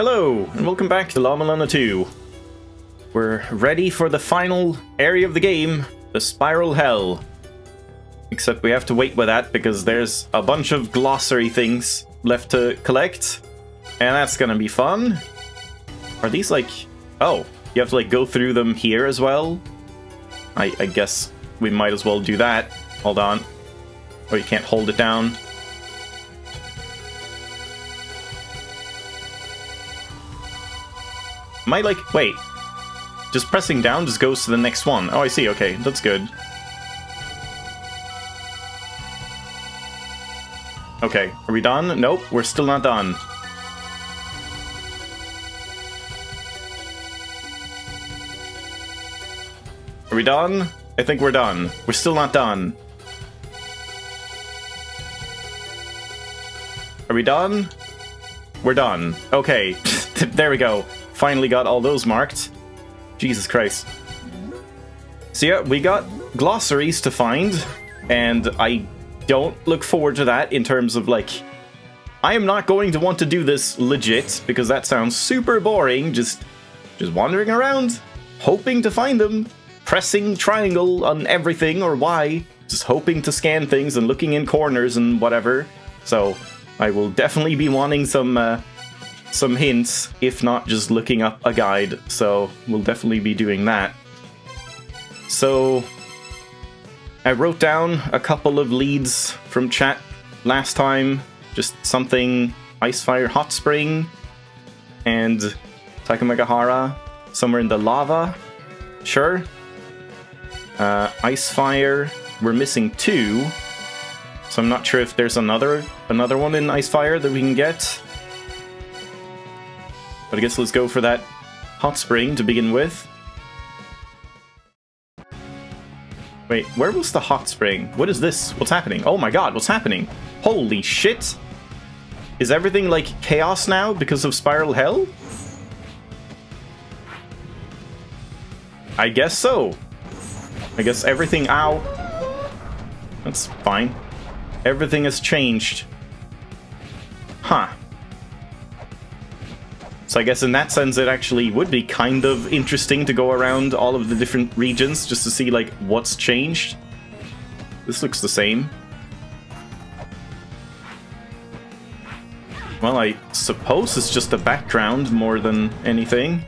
Hello, and welcome back to La-Mulana 2. We're ready for the final area of the game, the Spiral Hell. Except we have to wait with that because there's a bunch of glossary things left to collect. And that's gonna be fun. Are these like... Oh, you have to like go through them here as well? I guess we might as well do that. Hold on. Oh, you can't hold it down. Am I like... Wait. Just pressing down just goes to the next one. Oh, I see. Okay, that's good. Okay, are we done? Nope, we're still not done. Are we done? I think we're done. We're still not done. Are we done? We're done. Okay, there we go. Finally got all those marked. Jesus Christ. So yeah, we got glossaries to find, and I don't look forward to that in terms of like... I am not going to want to do this legit, because that sounds super boring, just wandering around, hoping to find them, pressing triangle on everything, or Y, just hoping to scan things and looking in corners and whatever. So I will definitely be wanting some hints, if not just looking up a guide, so we'll definitely be doing that. So I wrote down a couple of leads from chat last time, just something Icefire Hot Spring and Takamagahara somewhere in the lava, sure. Icefire, we're missing 2, so I'm not sure if there's another one in Icefire that we can get. But I guess let's go for that hot spring to begin with. Wait, where was the hot spring? What is this? What's happening? Oh my god, what's happening? Holy shit! Is everything like chaos now because of Spiral Hell? I guess so. I guess everything... Ow. That's fine. Everything has changed. Huh. So I guess in that sense it actually would be kind of interesting to go around all of the different regions just to see like what's changed. This looks the same. Well, I suppose it's just a background more than anything.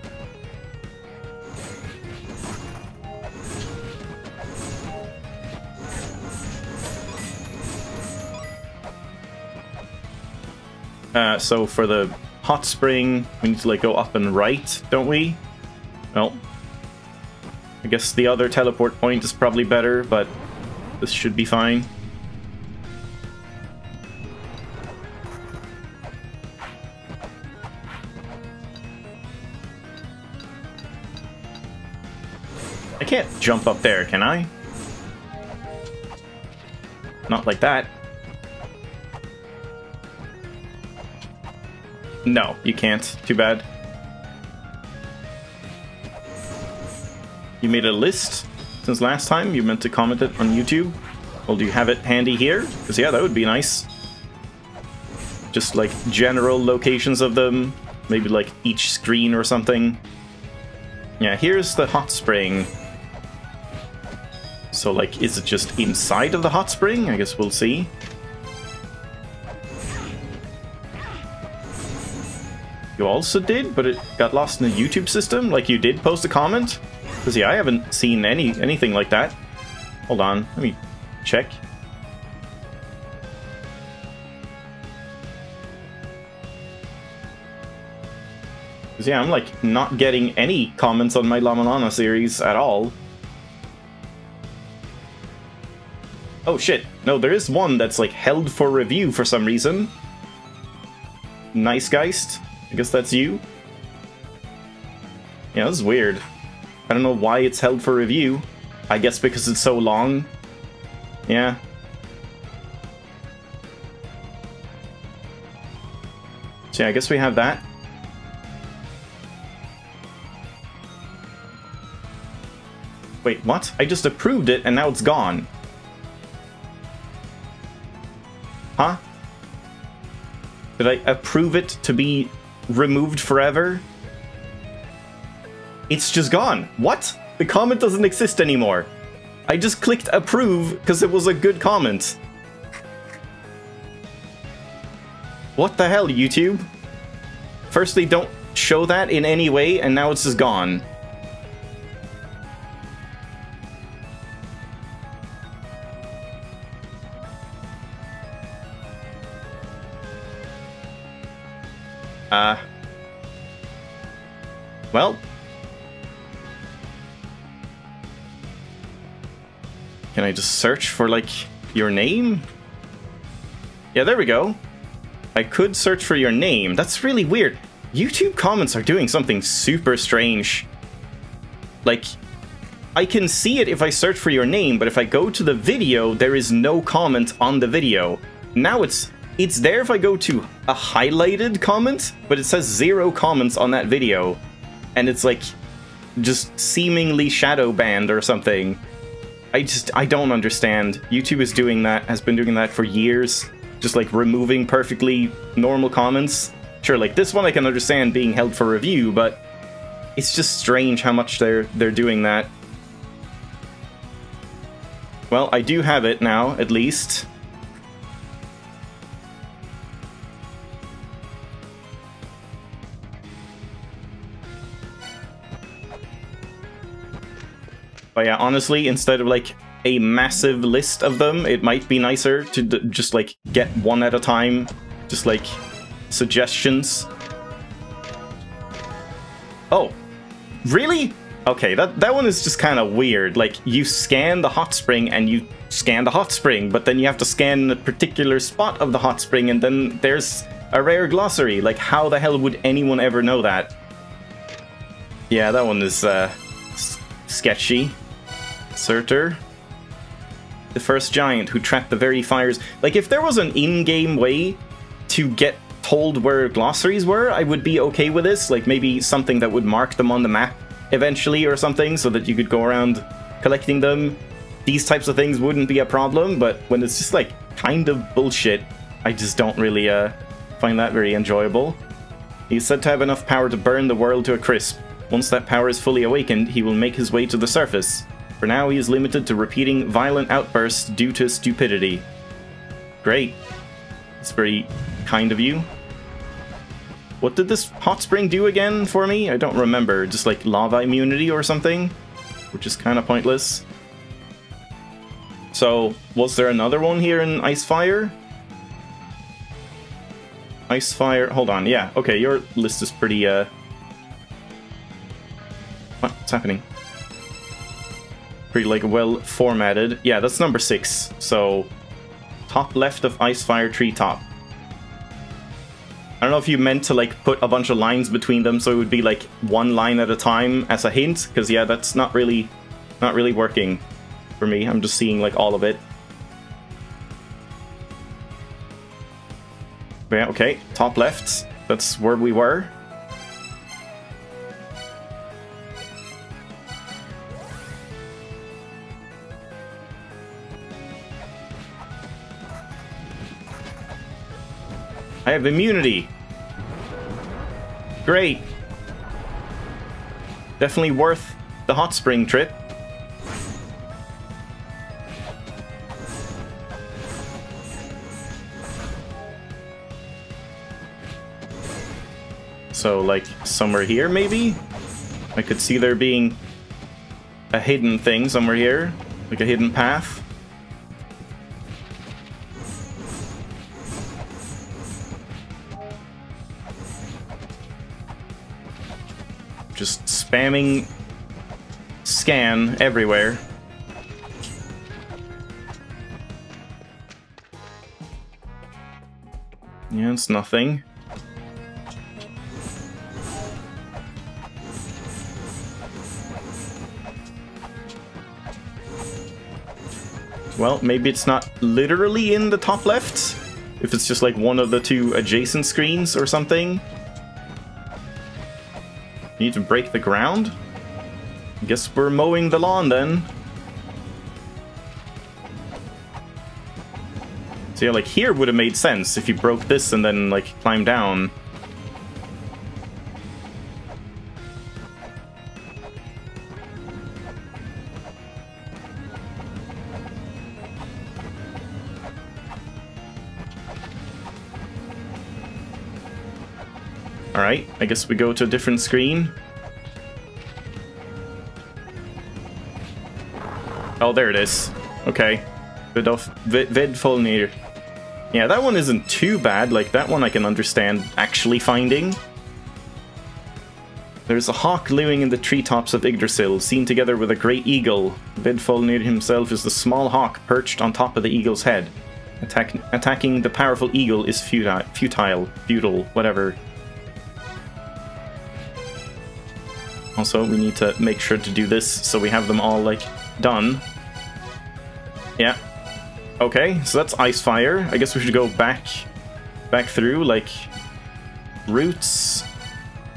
So for the hot spring, we need to like go up and right, don't we? Well, I guess the other teleport point is probably better, but this should be fine. I can't jump up there, can I? Not like that. No, you can't. Too bad. You made a list since last time. You meant to comment it on YouTube. Well, do you have it handy here? Because yeah, that would be nice. Just like general locations of them. Maybe like each screen or something. Yeah, here's the hot spring. So like, is it just inside of the hot spring? I guess we'll see. You also did, but it got lost in the YouTube system? Like you did post a comment? Because yeah, I haven't seen anything like that. Hold on, let me check. Because yeah, I'm like not getting any comments on my La-Mulana series at all. Oh shit, no, there is one that's like held for review for some reason. Nice Geist. I guess that's you. Yeah, this is weird. I don't know why it's held for review. I guess because it's so long. Yeah. So yeah, I guess we have that. Wait, what? I just approved it and now it's gone. Huh? Did I approve it to be removed forever. It's just gone. What? The comment doesn't exist anymore. I just clicked approve because it was a good comment. What the hell, YouTube? Firstly, don't show that in any way, and now it's just gone. Well. Can I just search for, like, your name? Yeah, there we go. I could search for your name. That's really weird. YouTube comments are doing something super strange. Like, I can see it if I search for your name, but if I go to the video, there is no comment on the video. Now it's there if I go to a highlighted comment, but it says 0 comments on that video. And it's like, just seemingly shadow banned or something. I don't understand. YouTube is doing that, has been doing that for years. Just like removing perfectly normal comments. Sure, like this one I can understand being held for review, but it's just strange how much they're doing that. Well, I do have it now, at least. But yeah, honestly, instead of like a massive list of them, it might be nicer to just like get one at a time. Just like suggestions. Oh, really? Okay, that one is just kind of weird. Like, you scan the hot spring and you scan the hot spring, but then you have to scan a particular spot of the hot spring and then there's a rare glossary. Like, how the hell would anyone ever know that? Yeah, that one is sketchy. Surtur. The first giant who trapped the very fires. Like, if there was an in-game way to get told where glossaries were, I would be okay with this. Like, maybe something that would mark them on the map eventually or something, so that you could go around collecting them. These types of things wouldn't be a problem, but when it's just, like, kind of bullshit, I just don't really find that very enjoyable. He's said to have enough power to burn the world to a crisp. Once that power is fully awakened, he will make his way to the surface. For now, he is limited to repeating violent outbursts due to stupidity. Great. It's very kind of you. What did this hot spring do again for me? I don't remember. Just like lava immunity or something? Which is kind of pointless. So, was there another one here in Icefire? Icefire, hold on, yeah. Okay, your list is pretty, what's happening? Pretty, like, well formatted. Yeah, that's number 6. So, top left of Icefire Treetop. I don't know if you meant to, like, put a bunch of lines between them so it would be, like, one line at a time as a hint, because, yeah, that's not really working for me. I'm just seeing, like, all of it. Yeah, okay, top left. That's where we were. I have immunity. Great. Definitely worth the hot spring trip. So, like, somewhere here, maybe? I could see there being a hidden thing somewhere here. Like a hidden path. Just spamming scan everywhere. Yeah, it's nothing. Well, maybe it's not literally in the top left. If it's just like one of the two adjacent screens or something. You need to break the ground? Guess we're mowing the lawn then. So yeah, like here would have made sense if you broke this and then like climbed down. Alright, I guess we go to a different screen. Oh, there it is. Okay. Vedfolnir. Yeah, that one isn't too bad. Like, that one I can understand actually finding. There's a hawk living in the treetops of Yggdrasil, seen together with a great eagle. Vedfolnir himself is the small hawk perched on top of the eagle's head. Attacking the powerful eagle is futile, whatever. Also, we need to make sure to do this so we have them all, like, done. Yeah. Okay, so that's Icefire. I guess we should go back through, like, roots.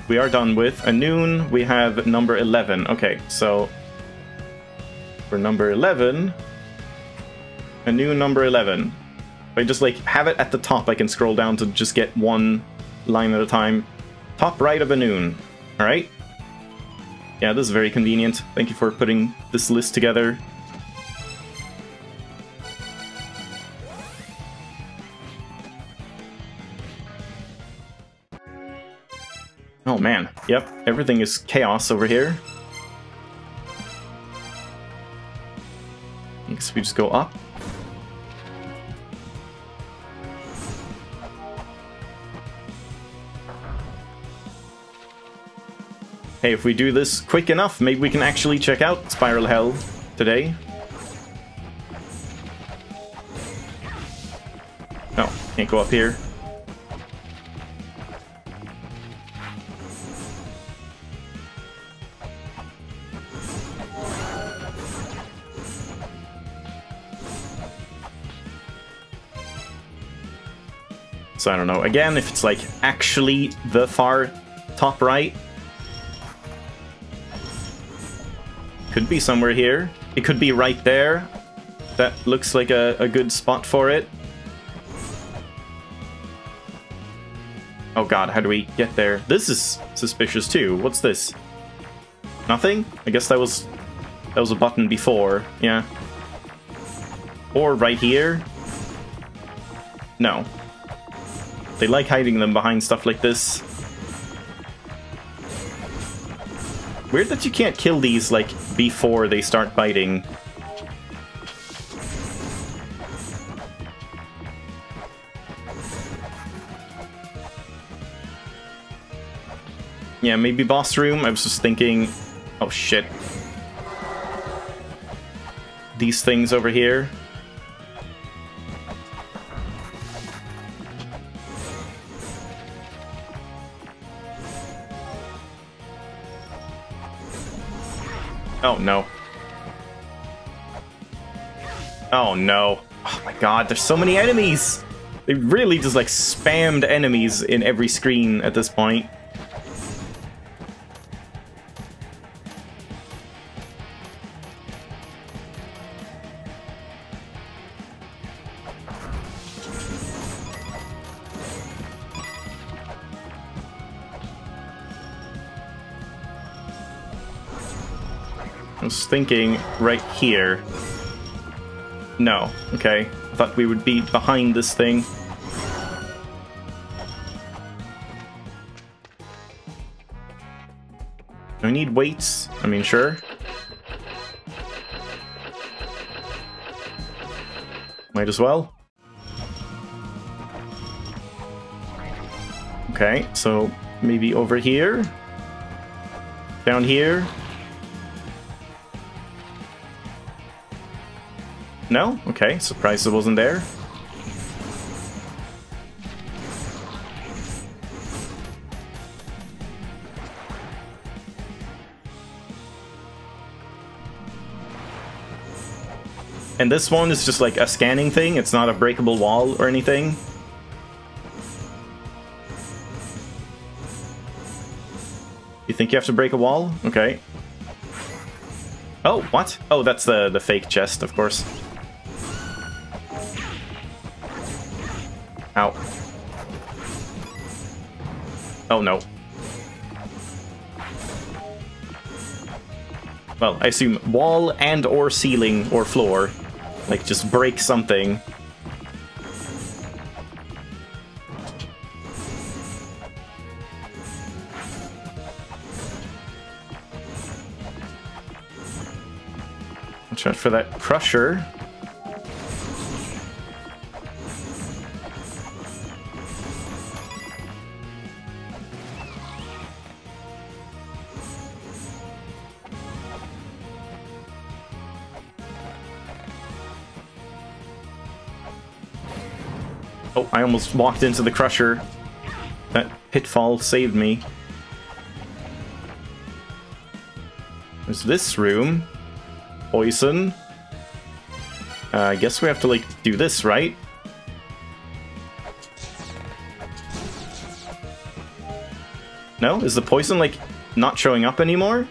We are done with Anun. We have number 11. Okay, so for number 11, Anun number 11. If I just, like, have it at the top, I can scroll down to just get one line at a time. Top right of Anun. Alright. Yeah, this is very convenient. Thank you for putting this list together. Oh man, yep, everything is chaos over here. I guess we just go up. Hey, if we do this quick enough, maybe we can actually check out Spiral Hell today. No, can't go up here. So I don't know, again, if it's like actually the far top right. Could be somewhere here. It could be right there. That looks like a good spot for it. Oh god, how do we get there? This is suspicious too. What's this? Nothing? I guess that was a button before, yeah. Or right here? No. They like hiding them behind stuff like this. Weird that you can't kill these, like, before they start biting. Yeah, maybe boss room. I was just thinking... Oh, shit. These things over here. Oh, no. Oh, no. Oh, my God. There's so many enemies. They really just, like, spammed enemies in every screen at this point. I was thinking right here. No, okay. I thought we would be behind this thing. Do I need weights? I mean, sure. Might as well. Okay, so maybe over here. Down here. No? Okay, surprised it wasn't there. And this one is just like a scanning thing, it's not a breakable wall or anything. You think you have to break a wall? Okay. Oh, what? Oh, that's the fake chest, of course. Ow. Oh, no. Well, I assume wall and or ceiling or floor. Like, just break something. Watch out for that crusher. Oh, I almost walked into the crusher. That pitfall saved me. There's this room. Poison. I guess we have to, like, do this, right? No? Is the poison, like, not showing up anymore?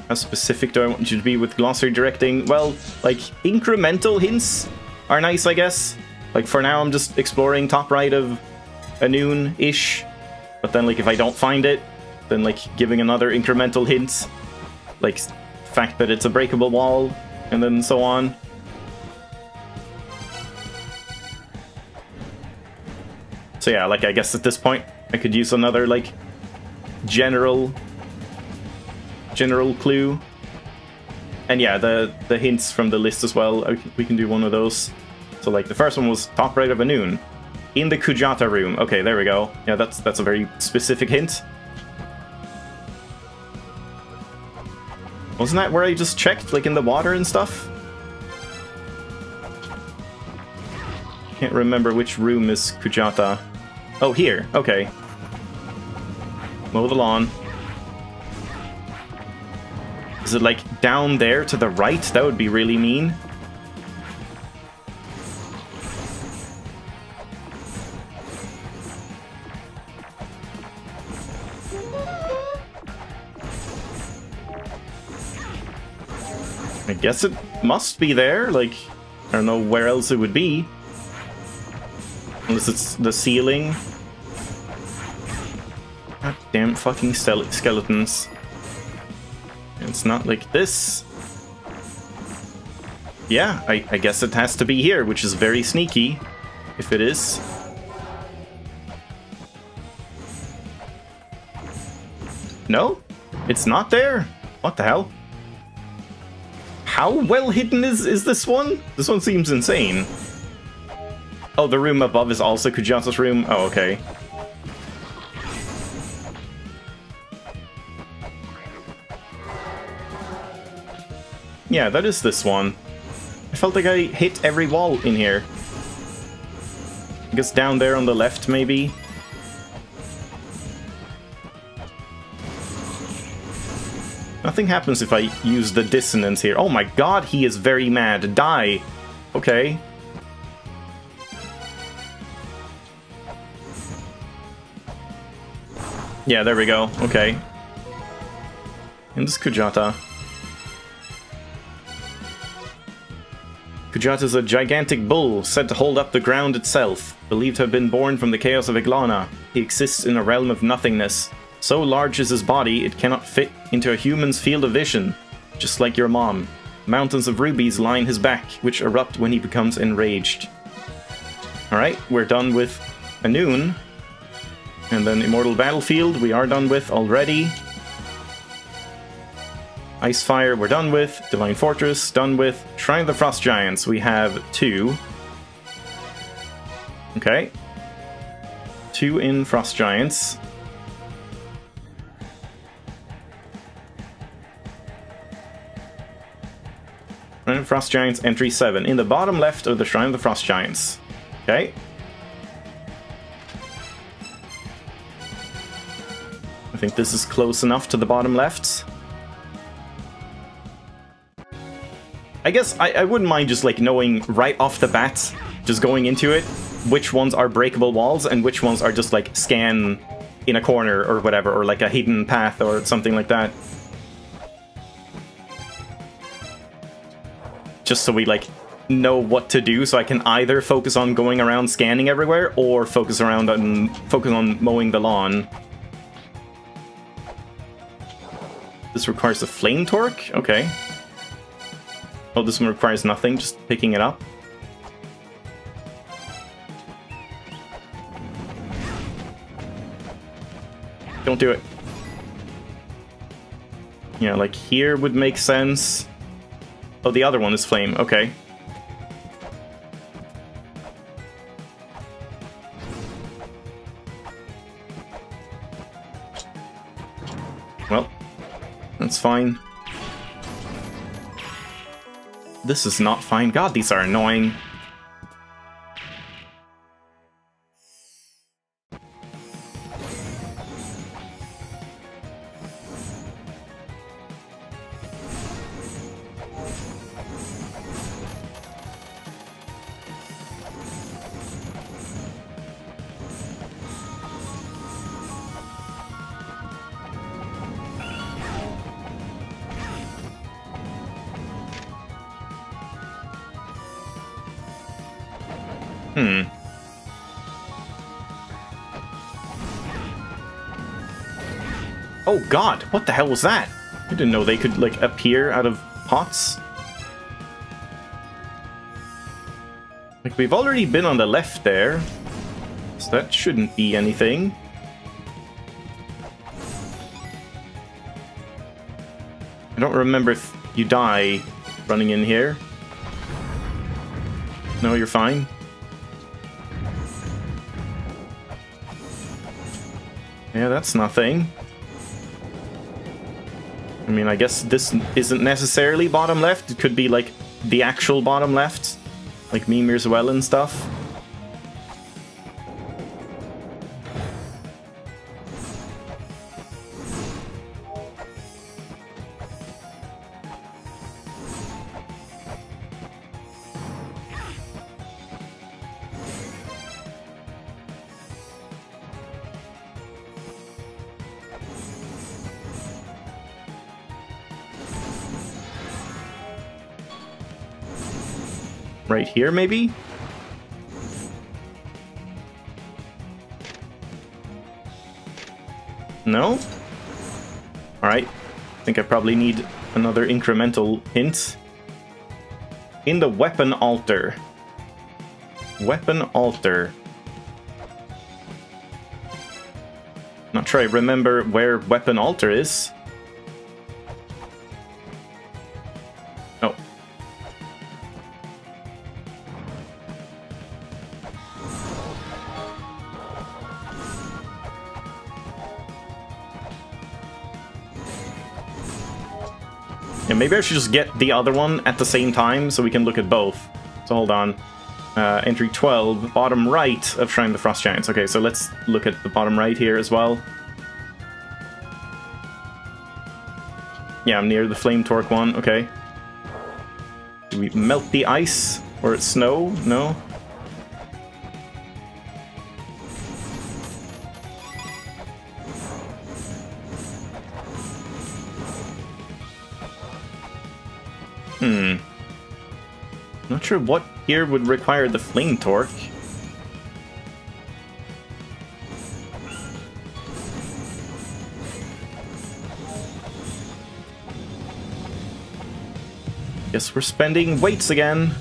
How specific do I want you to be with glossary directing? Well, like, incremental hints are nice, I guess. Like, for now, I'm just exploring top right of a noon-ish. But then, like, if I don't find it, then, like, giving another incremental hint. Like, fact that it's a breakable wall, and then so on. So yeah, like, I guess at this point, I could use another, like, general clue. And yeah, the hints from the list as well, we can do one of those. So, like, the first one was top right of a noon. In the Kujata room. Okay, there we go. Yeah, that's a very specific hint. Wasn't that where I just checked, like, in the water and stuff? Can't remember which room is Kujata. Oh, here. Okay. Mow the lawn. Is it, like, down there to the right? That would be really mean. I guess it must be there, like, I don't know where else it would be. Unless it's the ceiling. God damn fucking skeletons. It's not like this. Yeah, I guess it has to be here, which is very sneaky, if it is. No? It's not there? What the hell? How well hidden is this one? This one seems insane. Oh, the room above is also Kujata's room? Oh, okay. Yeah, that is this one. I felt like I hit every wall in here. I guess down there on the left, maybe? Nothing happens if I use the dissonance here. Oh my god, he is very mad. Die. Okay. Yeah, there we go. Okay. And this Kujata. Kujata is a gigantic bull, said to hold up the ground itself, believed to have been born from the chaos of La-Mulana. He exists in a realm of nothingness. So large is his body, it cannot fit into a human's field of vision. Just like your mom. Mountains of rubies line his back, which erupt when he becomes enraged. Alright, we're done with Anoon. And then Immortal Battlefield, we are done with already. Icefire, we're done with. Divine Fortress, done with. Shrine of the Frost Giants, we have 2. Okay. 2 in Frost Giants. Shrine of the Frost Giants, entry 7. In the bottom left of the Shrine of the Frost Giants. Okay. I think this is close enough to the bottom left. I guess I wouldn't mind just, like, knowing right off the bat, just going into it, which ones are breakable walls and which ones are just, like, scan in a corner or whatever, or like a hidden path or something like that. Just so we, like, know what to do, so I can either focus on going around scanning everywhere or focus on mowing the lawn. This requires a flame torque? Okay. Oh, this one requires nothing, just picking it up. Don't do it. Yeah, like here would make sense. Oh, the other one is flame. Okay. Well, that's fine. This is not fine. God, these are annoying. Oh god, what the hell was that? I didn't know they could, like, appear out of pots. Like, we've already been on the left there, so that shouldn't be anything. I don't remember if you die running in here. No, you're fine. Yeah, that's nothing. I mean, I guess this isn't necessarily bottom left. It could be, like, the actual bottom left. Like Mimir's Well and stuff. Right here, maybe? No? Alright. I think I probably need another incremental hint. In the weapon altar. Weapon altar. Not sure I remember where weapon altar is. Oh. Yeah, maybe I should just get the other one at the same time so we can look at both. So hold on. Entry 12, bottom right of Shrine of the Frost Giants. Okay, so let's look at the bottom right here as well. Yeah, I'm near the Flame Torque one. Okay. Do we melt the ice? Or it's snow? No? Not sure what here would require the Flame Torque. Guess we're spending weights again.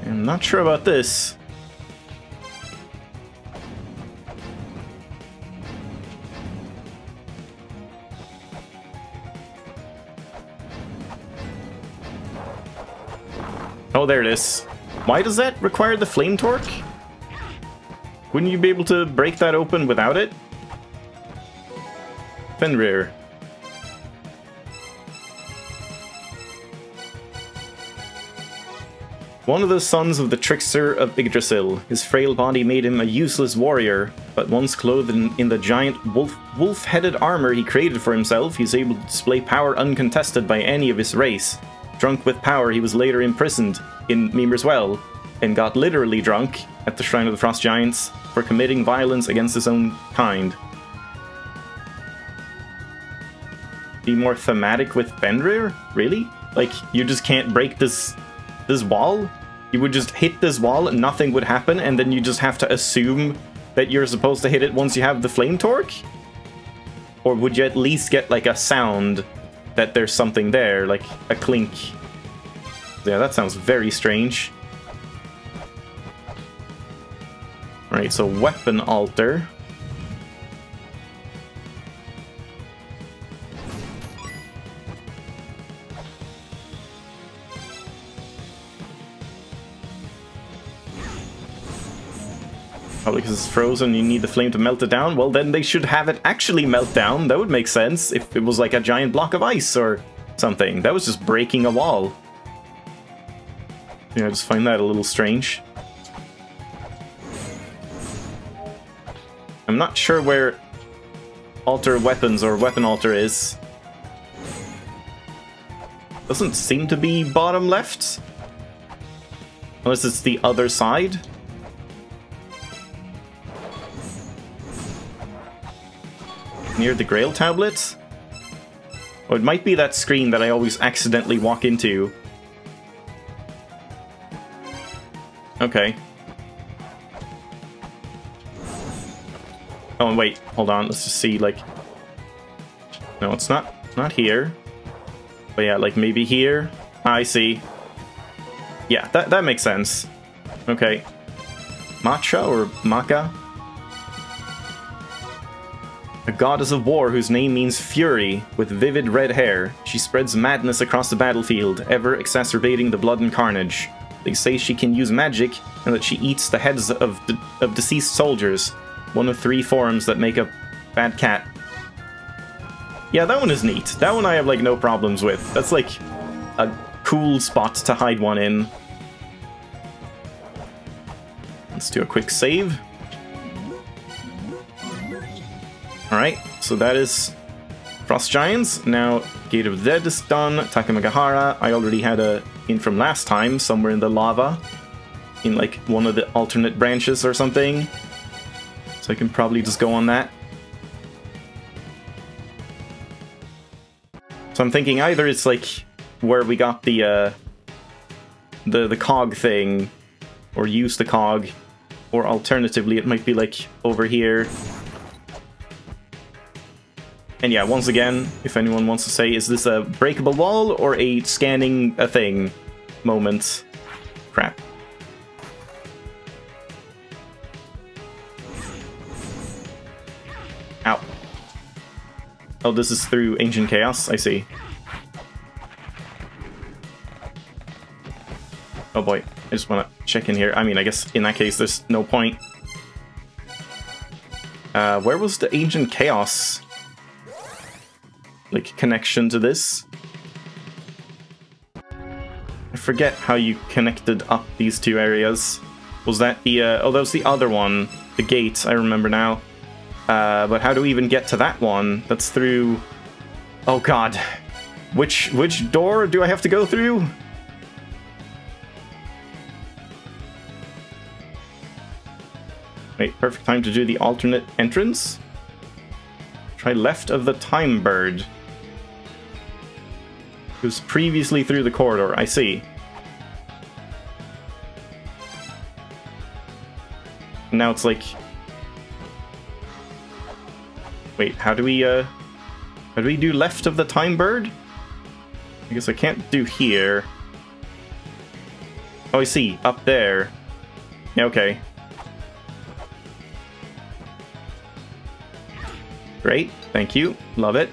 I'm not sure about this. Oh, there it is. Why does that require the Flame Torque? Wouldn't you be able to break that open without it? Fenrir. One of the sons of the trickster of Yggdrasil. His frail body made him a useless warrior, but once clothed in the giant wolf-headed armor he created for himself, he's able to display power uncontested by any of his race. Drunk with power, he was later imprisoned in Mimir's Well, and got literally drunk at the Shrine of the Frost Giants for committing violence against his own kind. Be more thematic with Fenrir? Really? Like, you just can't break this wall? You would just hit this wall and nothing would happen, and then you just have to assume that you're supposed to hit it once you have the flame torque? Or would you at least get like a sound that there's something there, like a clink? Yeah, that sounds very strange. Alright, so weapon altar. Probably because it's frozen, you need the flame to melt it down. Well, then they should have it actually melt down. That would make sense if it was like a giant block of ice or something. That was just breaking a wall. Yeah, I just find that a little strange. I'm not sure where altar weapons or weapon altar is. Doesn't seem to be bottom left. Unless it's the other side. Near the Grail tablet? Oh, it might be that screen that I always accidentally walk into. Okay. Oh, and wait, hold on, let's just see, like... No, it's not here. But yeah, like, maybe here? I see. Yeah, that makes sense. Okay. Matcha or Maka? A goddess of war whose name means fury, with vivid red hair. She spreads madness across the battlefield, ever exacerbating the blood and carnage. They say she can use magic, and that she eats the heads of deceased soldiers. One of 3 forms that make a bad cat. Yeah, that one is neat. That one I have, like, no problems with. That's, like, a cool spot to hide one in. Let's do a quick save. Alright, so that is Frost Giants. Now, Gate of the Dead is done. Takamagahara, I already had a in from last time, somewhere in the lava. In, like, one of the alternate branches or something. So I can probably just go on that. So I'm thinking either it's, like, where we got the cog thing, or use the cog, or alternatively it might be, like, over here. And yeah, once again, if anyone wants to say, is this a breakable wall or a scanning a thing moment? Crap. Ow. Oh, this is through Ancient Chaos, I see. Oh boy, I just want to check in here. I mean, I guess in that case there's no point. Where was the Ancient Chaos, like, connection to this? I forget how you connected up these two areas. Was that the, oh, that was the other one. The gate, I remember now. But how do we even get to that one? That's through... Oh god. Which door do I have to go through? Wait, perfect time to do the alternate entrance? Try left of the Time Bird. It was previously through the corridor, I see. Now it's like... Wait, how do we do left of the Time Bird? I guess I can't do here. Oh, I see, up there. Yeah, okay. Great, thank you, love it.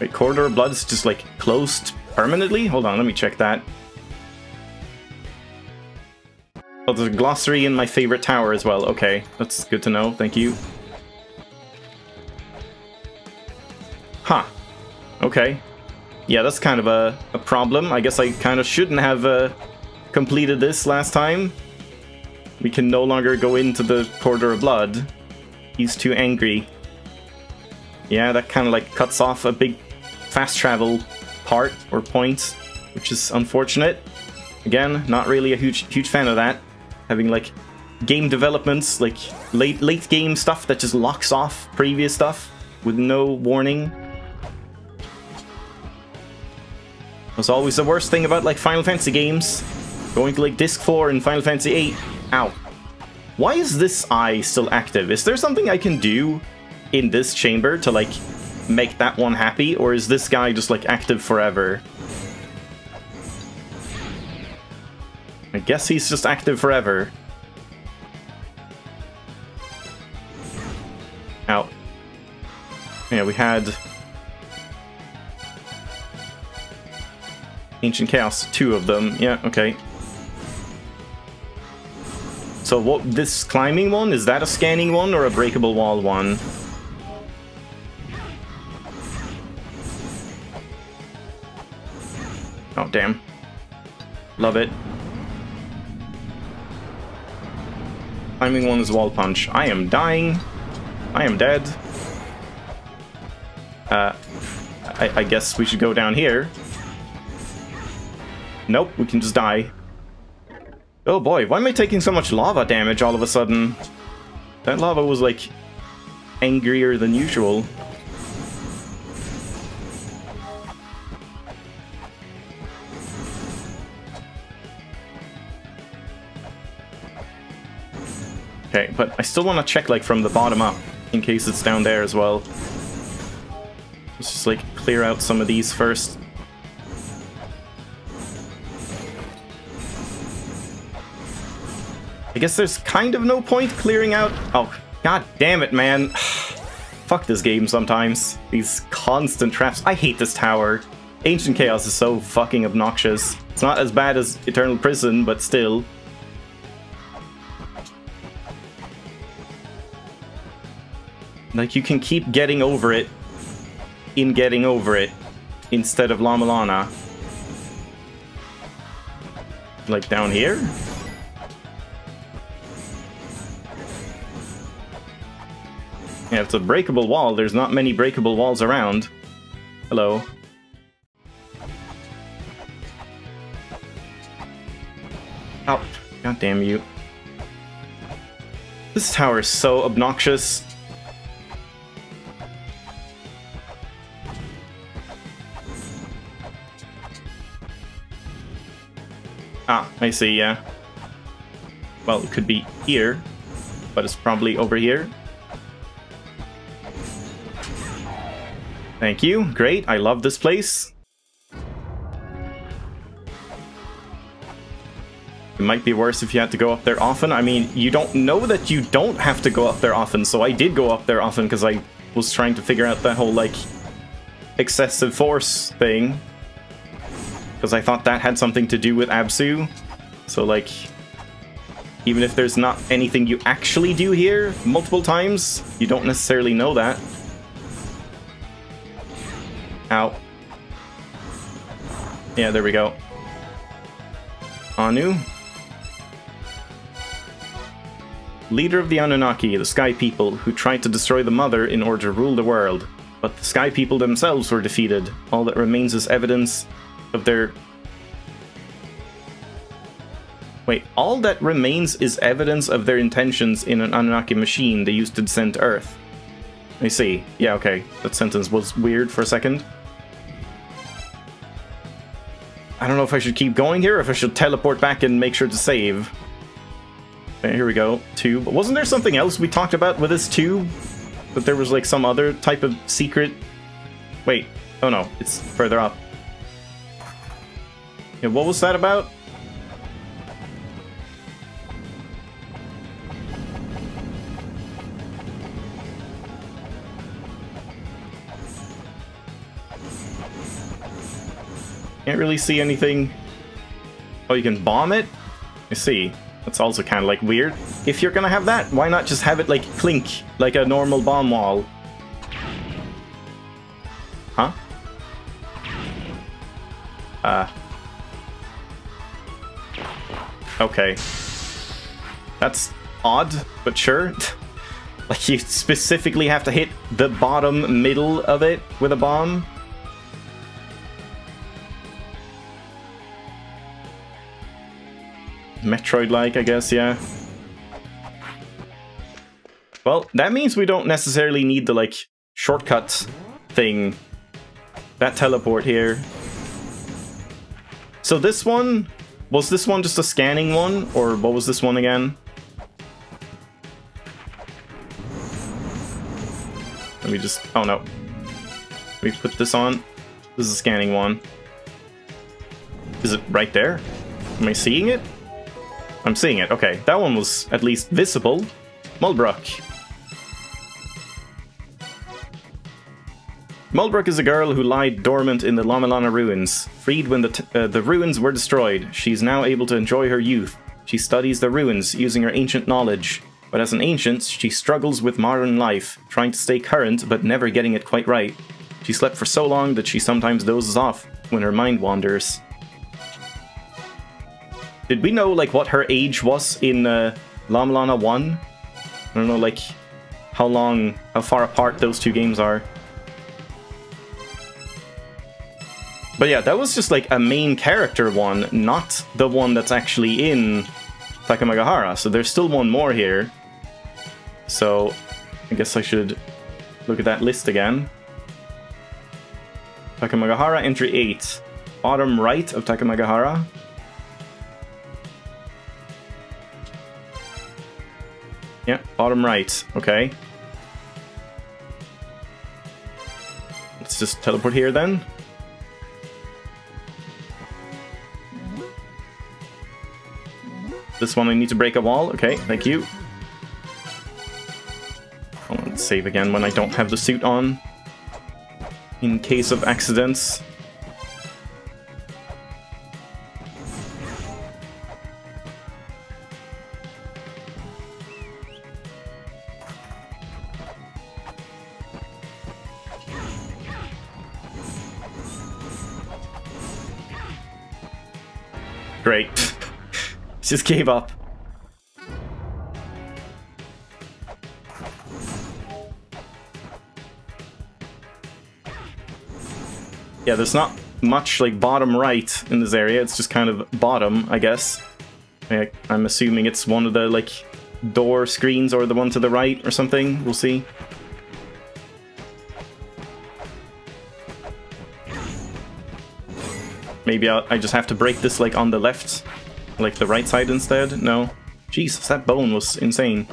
Wait, Corridor of Blood's just, like, closed permanently? Hold on, let me check that. Oh, there's a glossary in my favorite tower as well. Okay, that's good to know, thank you. Huh. Okay. Yeah, that's kind of a problem. I guess I kind of shouldn't have completed this last time. We can no longer go into the Corridor of Blood. He's too angry. Yeah, that kind of, like, cuts off a big fast travel part or point, which is unfortunate. Again, not really a huge fan of that. Having, like, game developments, like late game stuff that just locks off previous stuff with no warning. That's always the worst thing about, like, Final Fantasy games. Going to, like, Disc 4 in Final Fantasy 8. Ow. Why is this eye still active? Is there something I can do in this chamber to, like, make that one happy? Or is this guy just, like, active forever? I guess he's just active forever. Ow. Yeah, we had Ancient Chaos, 2 of them. Yeah, okay. So what, this climbing one, is that a scanning one or a breakable wall one? Oh, damn. Love it. Climbing one is wall punch. I am dying. I am dead. I guess we should go down here. Nope, we can just die. Oh boy, why am I taking so much lava damage all of a sudden? That lava was, like, angrier than usual. Okay, but I still want to check, like, from the bottom up, in case it's down there as well. Let's just, like, clear out some of these first. I guess there's kind of no point clearing out. Oh, god damn it, man. Fuck this game sometimes. These constant traps. I hate this tower. Ancient Chaos is so fucking obnoxious. It's not as bad as Eternal Prison, but still. Like, you can keep getting over it in getting over it instead of La-Mulana. Like, down here? Yeah, it's a breakable wall. There's not many breakable walls around. Hello. Oh, god damn you. This tower is so obnoxious. Ah, I see, yeah. Well, it could be here, but it's probably over here. Thank you. Great. I love this place. It might be worse if you had to go up there often. I mean, you don't know that you don't have to go up there often, so I did go up there often because I was trying to figure out that whole, like, excessive force thing. Because I thought that had something to do with Absu. So, like, even if there's not anything you actually do here multiple times, you don't necessarily know that. Ow. Yeah, there we go. Anu. Leader of the Anunnaki, the Sky People, who tried to destroy the Mother in order to rule the world. But the Sky People themselves were defeated. All that remains is evidence of their... Wait, all that remains is evidence of their intentions in an Anunnaki machine they used to descend to Earth. I see. Yeah, okay. That sentence was weird for a second. I don't know if I should keep going here or if I should teleport back and make sure to save. Okay, here we go. Tube. Wasn't there something else we talked about with this tube? That there was, like, some other type of secret... Wait. Oh no, it's further up. Yeah, what was that about? Can't really see anything. Oh, you can bomb it? I see. That's also kind of, like, weird. If you're gonna have that, why not just have it, like, clink, like a normal bomb wall? Huh? Okay. That's odd, but sure. Like, you specifically have to hit the bottom middle of it with a bomb? Metroid-like, I guess, yeah. Well, that means we don't necessarily need the, like, shortcut thing. That teleport here. So this one, was this one just a scanning one? Or what was this one again? Let me just, oh no. Let me put this on. This is a scanning one. Is it right there? Am I seeing it? I'm seeing it, okay. That one was at least visible. Mulbrook. Mulbrook is a girl who lied dormant in the La-Mulana ruins. Freed when the ruins were destroyed, she's now able to enjoy her youth. She studies the ruins, using her ancient knowledge. But as an ancient, she struggles with modern life, trying to stay current but never getting it quite right. She slept for so long that she sometimes dozes off when her mind wanders. Did we know, like, what her age was in La-Mulana 1? I don't know, like, how far apart those two games are. But yeah, that was just like a main character one, not the one that's actually in Takamagahara. So there's still one more here. So I guess I should look at that list again. Takamagahara, entry 8. Bottom right of Takamagahara. Yeah, bottom right. Okay. Let's just teleport here then. This one I need to break a wall. Okay, thank you. I want to save again when I don't have the suit on. In case of accidents. Great. Just gave up. Yeah, there's not much like bottom right in this area. It's just kind of bottom, I guess. I'm assuming it's one of the like door screens or the one to the right or something. We'll see. Maybe I just have to break this like on the left. Like the right side instead? No. Jesus, that bone was insane.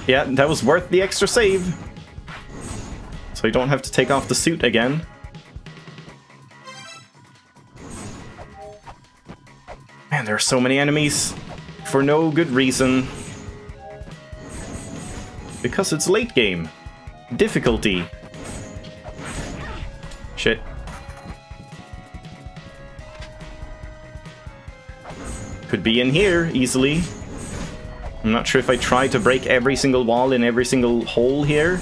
Yeah, that was worth the extra save. So you don't have to take off the suit again. Man, there are so many enemies. For no good reason. Because it's late game. Difficulty. Shit. Could be in here, easily. I'm not sure if I try to break every single wall in every single hole here.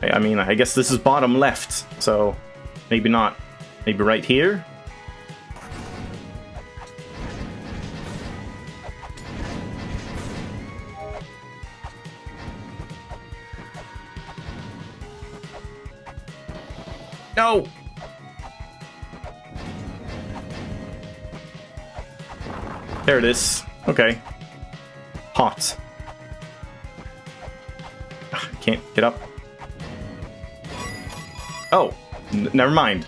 I mean, I guess this is bottom left, so maybe not. Maybe right here? No! There it is. Okay. Hot. Can't get up. Oh, never mind.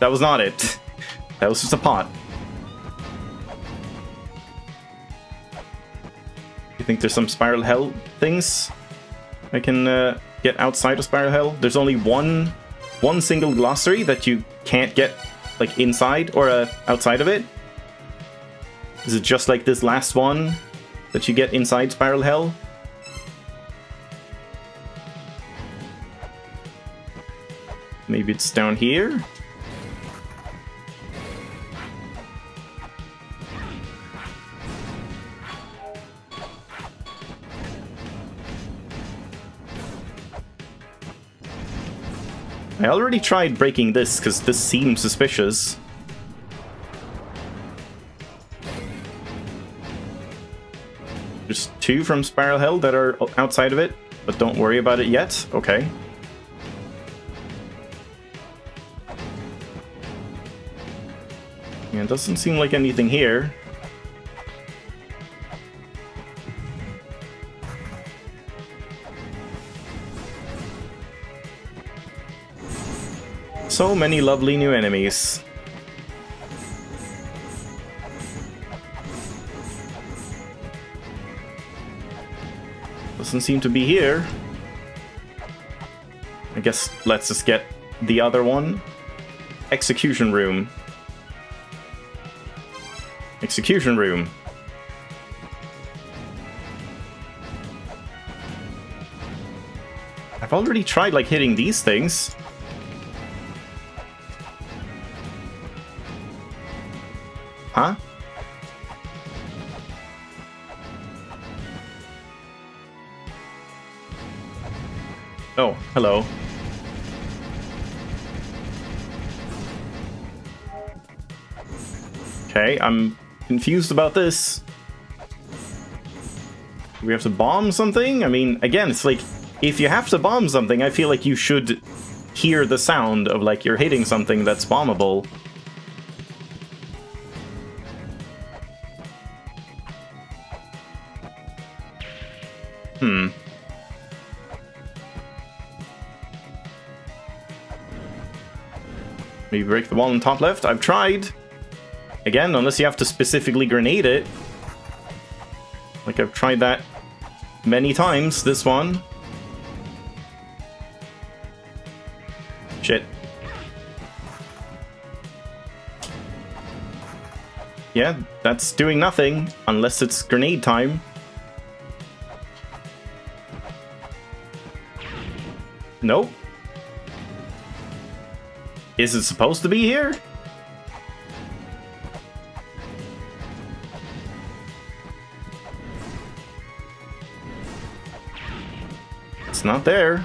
That was not it. That was just a pot. You think there's some Spiral Hell things I can get outside of Spiral Hell? There's only one single glossary that you can't get like inside or outside of it. Is it just like this last one that you get inside Spiral Hell? Maybe it's down here? I already tried breaking this because this seems suspicious. There's two from Spiral Hell that are outside of it. but don't worry about it yet. Okay. Yeah, it doesn't seem like anything here. So many lovely new enemies. Doesn't seem to be here. I guess let's just get the other one. Execution room. Execution room. I've already tried, like, hitting these things. Huh? Oh, hello. Okay, I'm confused about this. Do we have to bomb something? I mean, again, it's like, if you have to bomb something, I feel like you should hear the sound of, like, you're hitting something that's bombable. Maybe break the wall on top left. I've tried. Again, unless you have to specifically grenade it. Like, I've tried that many times, this one. Shit. Yeah, that's doing nothing, unless it's grenade time. Nope. Is it supposed to be here? It's not there.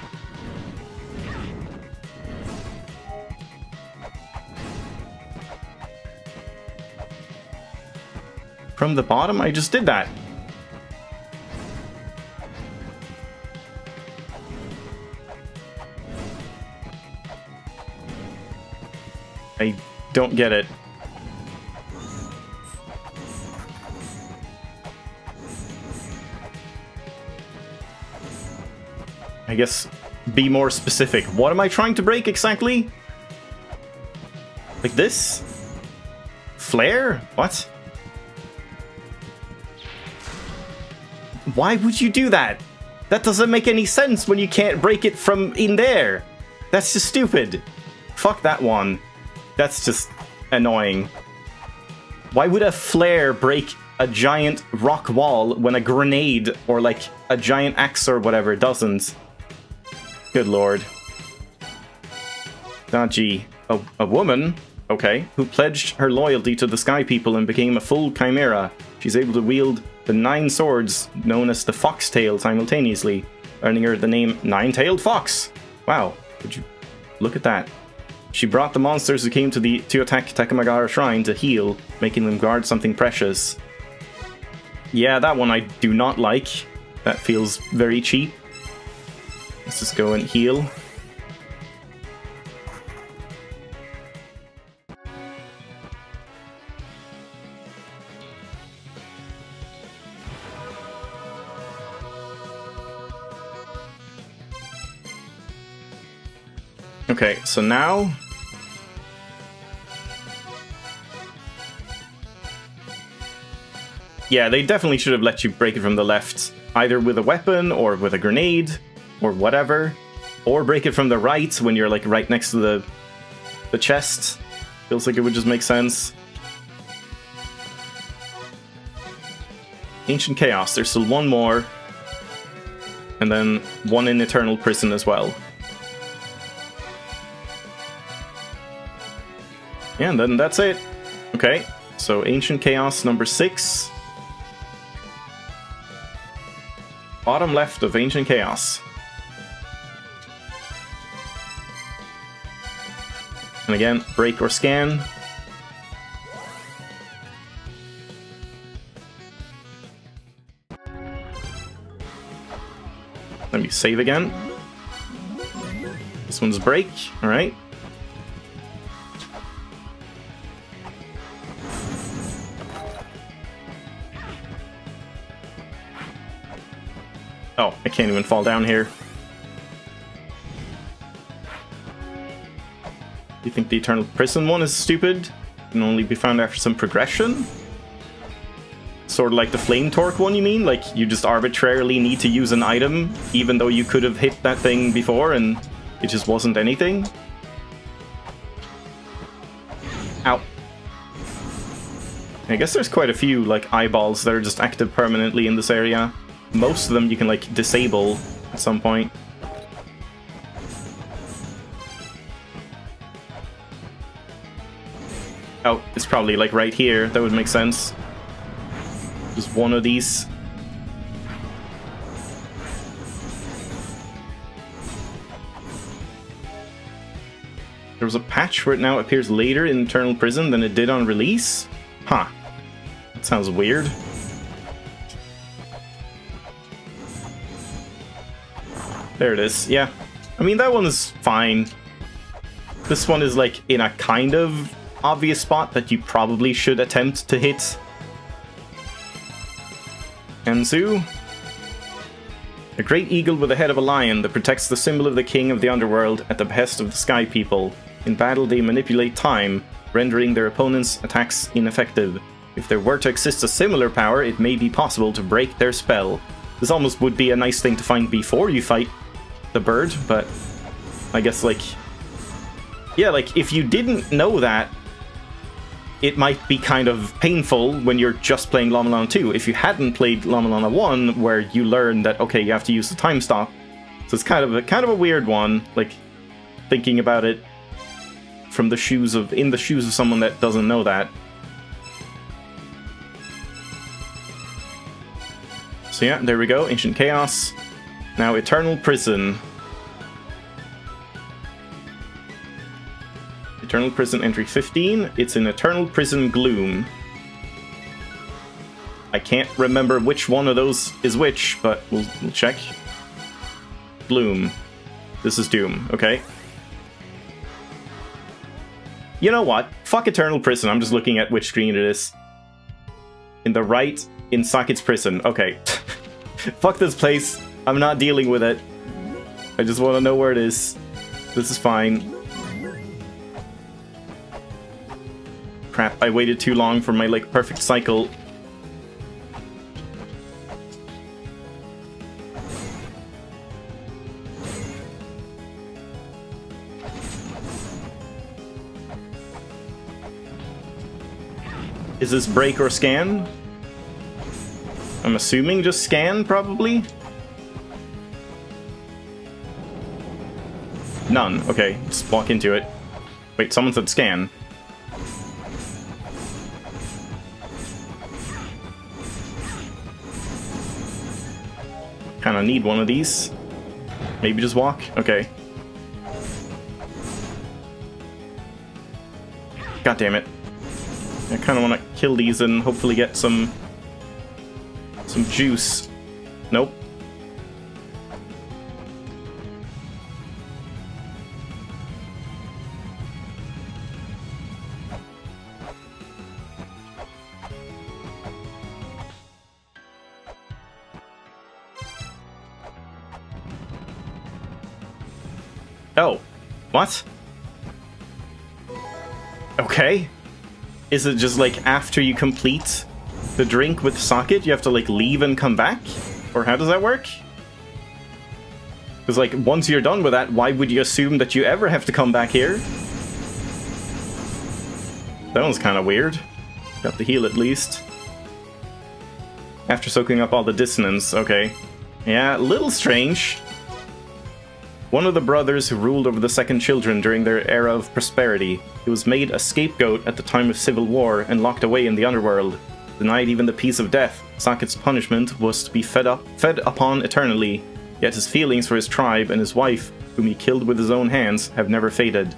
From the bottom? I just did that. I don't get it. I guess be more specific. What am I trying to break exactly? Like this? Flare? What? Why would you do that? That doesn't make any sense when you can't break it from in there. That's just stupid. Fuck that one. That's just annoying. Why would a flare break a giant rock wall when a grenade or like a giant axe or whatever doesn't? Good lord. Dodgy. A woman, okay, who pledged her loyalty to the Sky People and became a full chimera. She's able to wield the 9 swords known as the Foxtail simultaneously, earning her the name Nine-Tailed Fox. Wow, would you look at that? She brought the monsters who came to attack Takamagara Shrine to heal, making them guard something precious. Yeah, that one I do not like. That feels very cheap. Let's just go and heal. Okay, so now... yeah, they definitely should have let you break it from the left, either with a weapon or with a grenade or whatever, or break it from the right when you're like right next to the chest. Feels like it would just make sense. Ancient Chaos, there's still one more, and then one in Eternal Prison as well. Yeah, and then that's it. Okay, so Ancient Chaos number 6. Bottom left of Ancient Chaos. And again, break or scan. Let me save again. This one's break. Alright. Oh, I can't even fall down here. You think the Eternal Prison one is stupid? Can only be found after some progression? Sort of like the Flame Torque one, you mean? Like, you just arbitrarily need to use an item, even though you could have hit that thing before and it just wasn't anything? Ow. I guess there's quite a few, like, eyeballs that are just active permanently in this area. Most of them you can, like, disable at some point. Oh, it's probably, like, right here. That would make sense. Just one of these. There was a patch where it now appears later in Eternal Prison than it did on release? Huh. That sounds weird. There it is, yeah. I mean, that one is fine. This one is, like, in a kind of obvious spot that you probably should attempt to hit. Enzu. A great eagle with the head of a lion that protects the symbol of the king of the underworld at the behest of the sky people. In battle, they manipulate time, rendering their opponents' attacks ineffective. If there were to exist a similar power, it may be possible to break their spell. This almost would be a nice thing to find before you fight the bird, but I guess, like, yeah, like, if you didn't know that, it might be kind of painful when you're just playing La-Mulana 2. If you hadn't played La-Mulana 1, where you learn that, okay, you have to use the time stop. So it's kind of a weird one, like, thinking about it from the shoes of, in the shoes of someone that doesn't know that. So yeah, there we go, Ancient Chaos. Now Eternal Prison. Eternal Prison entry 15. It's in Eternal Prison Gloom. I can't remember which one of those is which, but we'll check. Gloom. This is Doom, okay. You know what? Fuck Eternal Prison, I'm just looking at which screen it is. In the right, in Socket's Prison. Okay. Fuck this place. I'm not dealing with it. I just want to know where it is. This is fine. Crap, I waited too long for my, like, perfect cycle. Is this break or scan? I'm assuming just scan, probably? None. Okay, just walk into it. Wait, someone said scan. Kinda need one of these. Maybe just walk? Okay. God damn it. I kinda wanna kill these and hopefully get some juice. Nope. Oh, what? Okay. Is it just like after you complete the drink with Socket, you have to like leave and come back? Or how does that work? Because like once you're done with that, why would you assume that you ever have to come back here? That one's kind of weird. Got the heal at least. After soaking up all the dissonance, okay. Yeah, a little strange. One of the brothers who ruled over the second children during their era of prosperity. He was made a scapegoat at the time of civil war and locked away in the underworld. Denied even the peace of death, Socket's punishment was to be fed upon eternally. Yet his feelings for his tribe and his wife, whom he killed with his own hands, have never faded.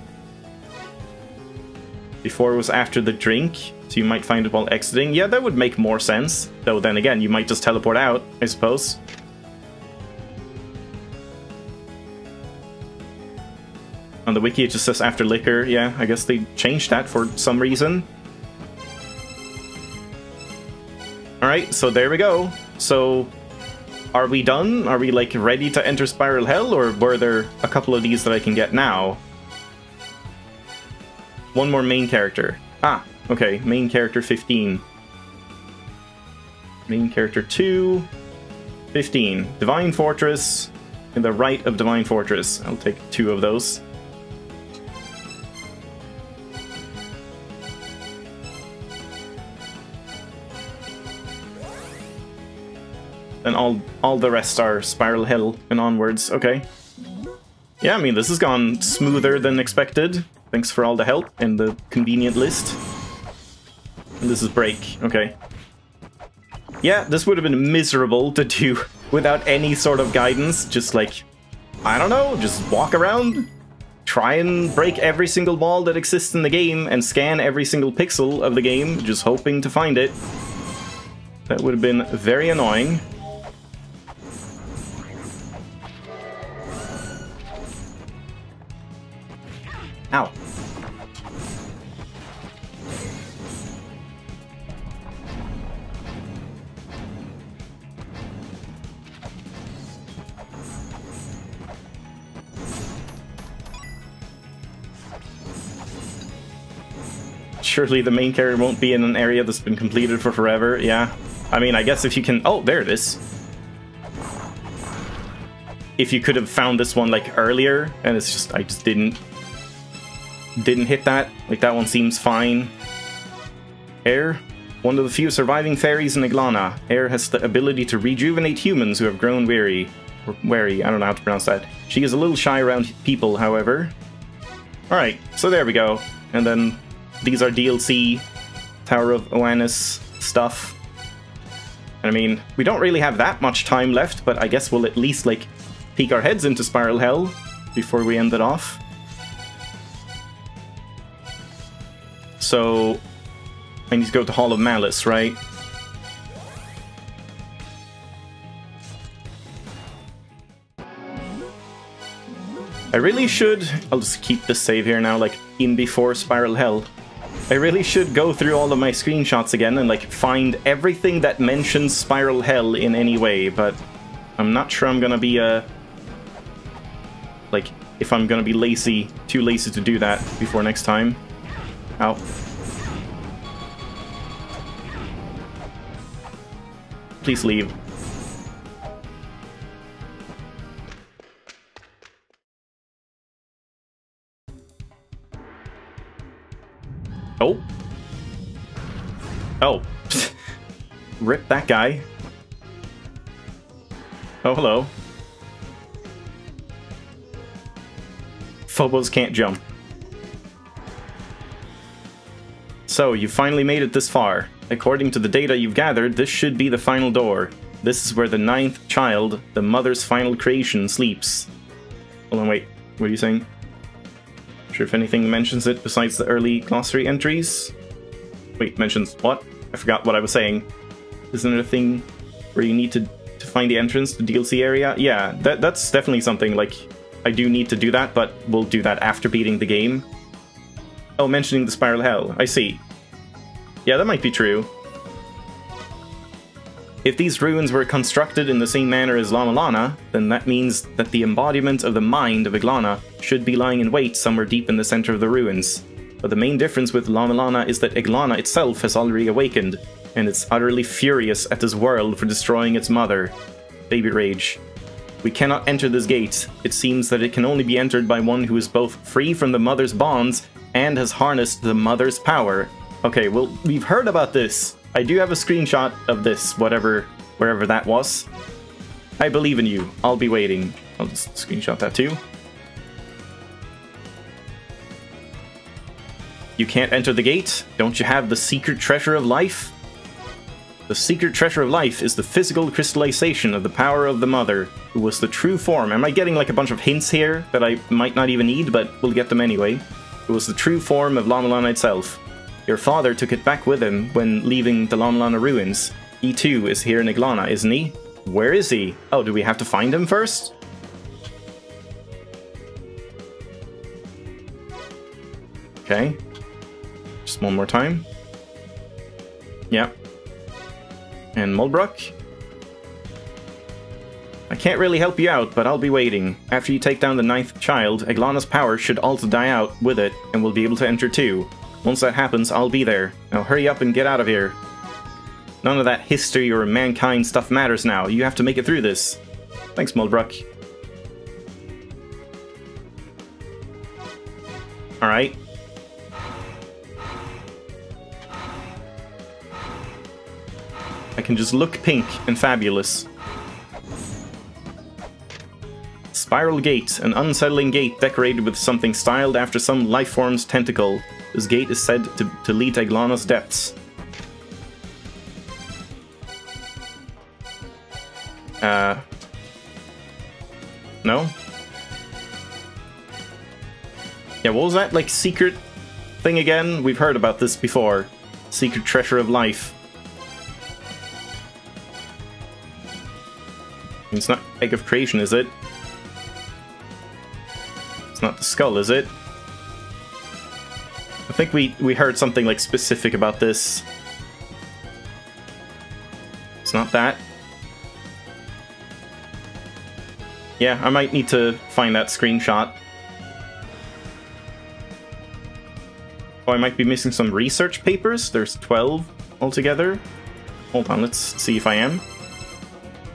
Before it was after the drink, so you might find it while exiting. Yeah, that would make more sense. Though then again, you might just teleport out, I suppose. on the wiki it just says after liquor. Yeah, I guess they changed that for some reason. Alright, so there we go. So, are we done? Are we, like, ready to enter Spiral Hell, or were there a couple of these that I can get now? One more main character. Ah, okay, main character 15. Main character 2, 15. Divine Fortress, in the right of Divine Fortress. I'll take 2 of those. And all the rest are Spiral Hill and onwards. Okay. Yeah, I mean, this has gone smoother than expected. Thanks for all the help and the convenient list. And this is break. Okay. Yeah, this would have been miserable to do without any sort of guidance. Just like, I don't know, just walk around, try and break every single wall that exists in the game, and scan every single pixel of the game, just hoping to find it. That would have been very annoying. Ow. Surely the main character won't be in an area that's been completed for forever. Yeah. I mean, I guess if you can... Oh, there it is. If you could have found this one, like, earlier, and it's just... I just didn't hit that. Like, that one seems fine. Air. One of the few surviving fairies in La-Mulana. Air has the ability to rejuvenate humans who have grown weary. Or wary, I don't know how to pronounce that. She is a little shy around people, however. Alright, so there we go. And then these are DLC Tower of Oannes stuff. And I mean, we don't really have that much time left, but I guess we'll at least, like, peek our heads into Spiral Hell before we end it off. So, I need to go to Hall of Malice, right? I really should... I'll just keep this save here now, like, in before Spiral Hell. I really should go through all of my screenshots again and, like, find everything that mentions Spiral Hell in any way, but I'm not sure I'm gonna be, like, if I'm gonna be lazy, too lazy to do that before next time. Ow. Please leave. Oh. Oh. Rip that guy. Oh, hello. Phobos can't jump. So, you finally made it this far. According to the data you've gathered, this should be the final door. This is where the 9th child, the mother's final creation, sleeps. Hold on, wait. What are you saying? Sure if anything mentions it besides the early glossary entries? Wait, mentions what? I forgot what I was saying. Isn't there a thing where you need to find the entrance to the DLC area? Yeah, that's definitely something, like, I do need to do that, but we'll do that after beating the game. Oh, mentioning the Spiral Hell. I see. Yeah, that might be true. If these ruins were constructed in the same manner as La-Mulana, then that means that the embodiment of the mind of Iglana should be lying in wait somewhere deep in the center of the ruins. But the main difference with La-Mulana is that Iglana itself has already awakened, and it's utterly furious at this world for destroying its mother. Baby rage. We cannot enter this gate. It seems that it can only be entered by one who is both free from the mother's bonds and has harnessed the mother's power. Okay, well, we've heard about this. I do have a screenshot of this, wherever that was. I believe in you. I'll be waiting. I'll just screenshot that too. You can't enter the gate? Don't you have the secret treasure of life? The secret treasure of life is the physical crystallization of the power of the mother, who was the true form. Am I getting like a bunch of hints here that I might not even need, but we'll get them anyway? It was the true form of La-Mulana itself. Your father took it back with him when leaving the La-Mulana ruins. He too is here in Iglana, isn't he? Where is he? Oh, do we have to find him first? Okay. Just one more time. Yep. And Mulbrook. I can't really help you out, but I'll be waiting. After you take down the 9th child, Eglana's power should also die out with it, and we'll be able to enter too. Once that happens, I'll be there. Now hurry up and get out of here. None of that history or mankind stuff matters now. You have to make it through this. Thanks, Mulbrook. Alright. I can just look pink and fabulous. Spiral Gate, an unsettling gate decorated with something styled after some lifeform's tentacle. This gate is said to lead to Eglana's depths. No? Yeah, what was that, like, secret thing again? We've heard about this before. Secret treasure of life. It's not Egg of Creation, is it? It's not the skull, is it? I think we heard something, like, specific about this. It's not that. Yeah, I might need to find that screenshot. Oh, I might be missing some research papers. There's 12 altogether. Hold on, let's see if I am.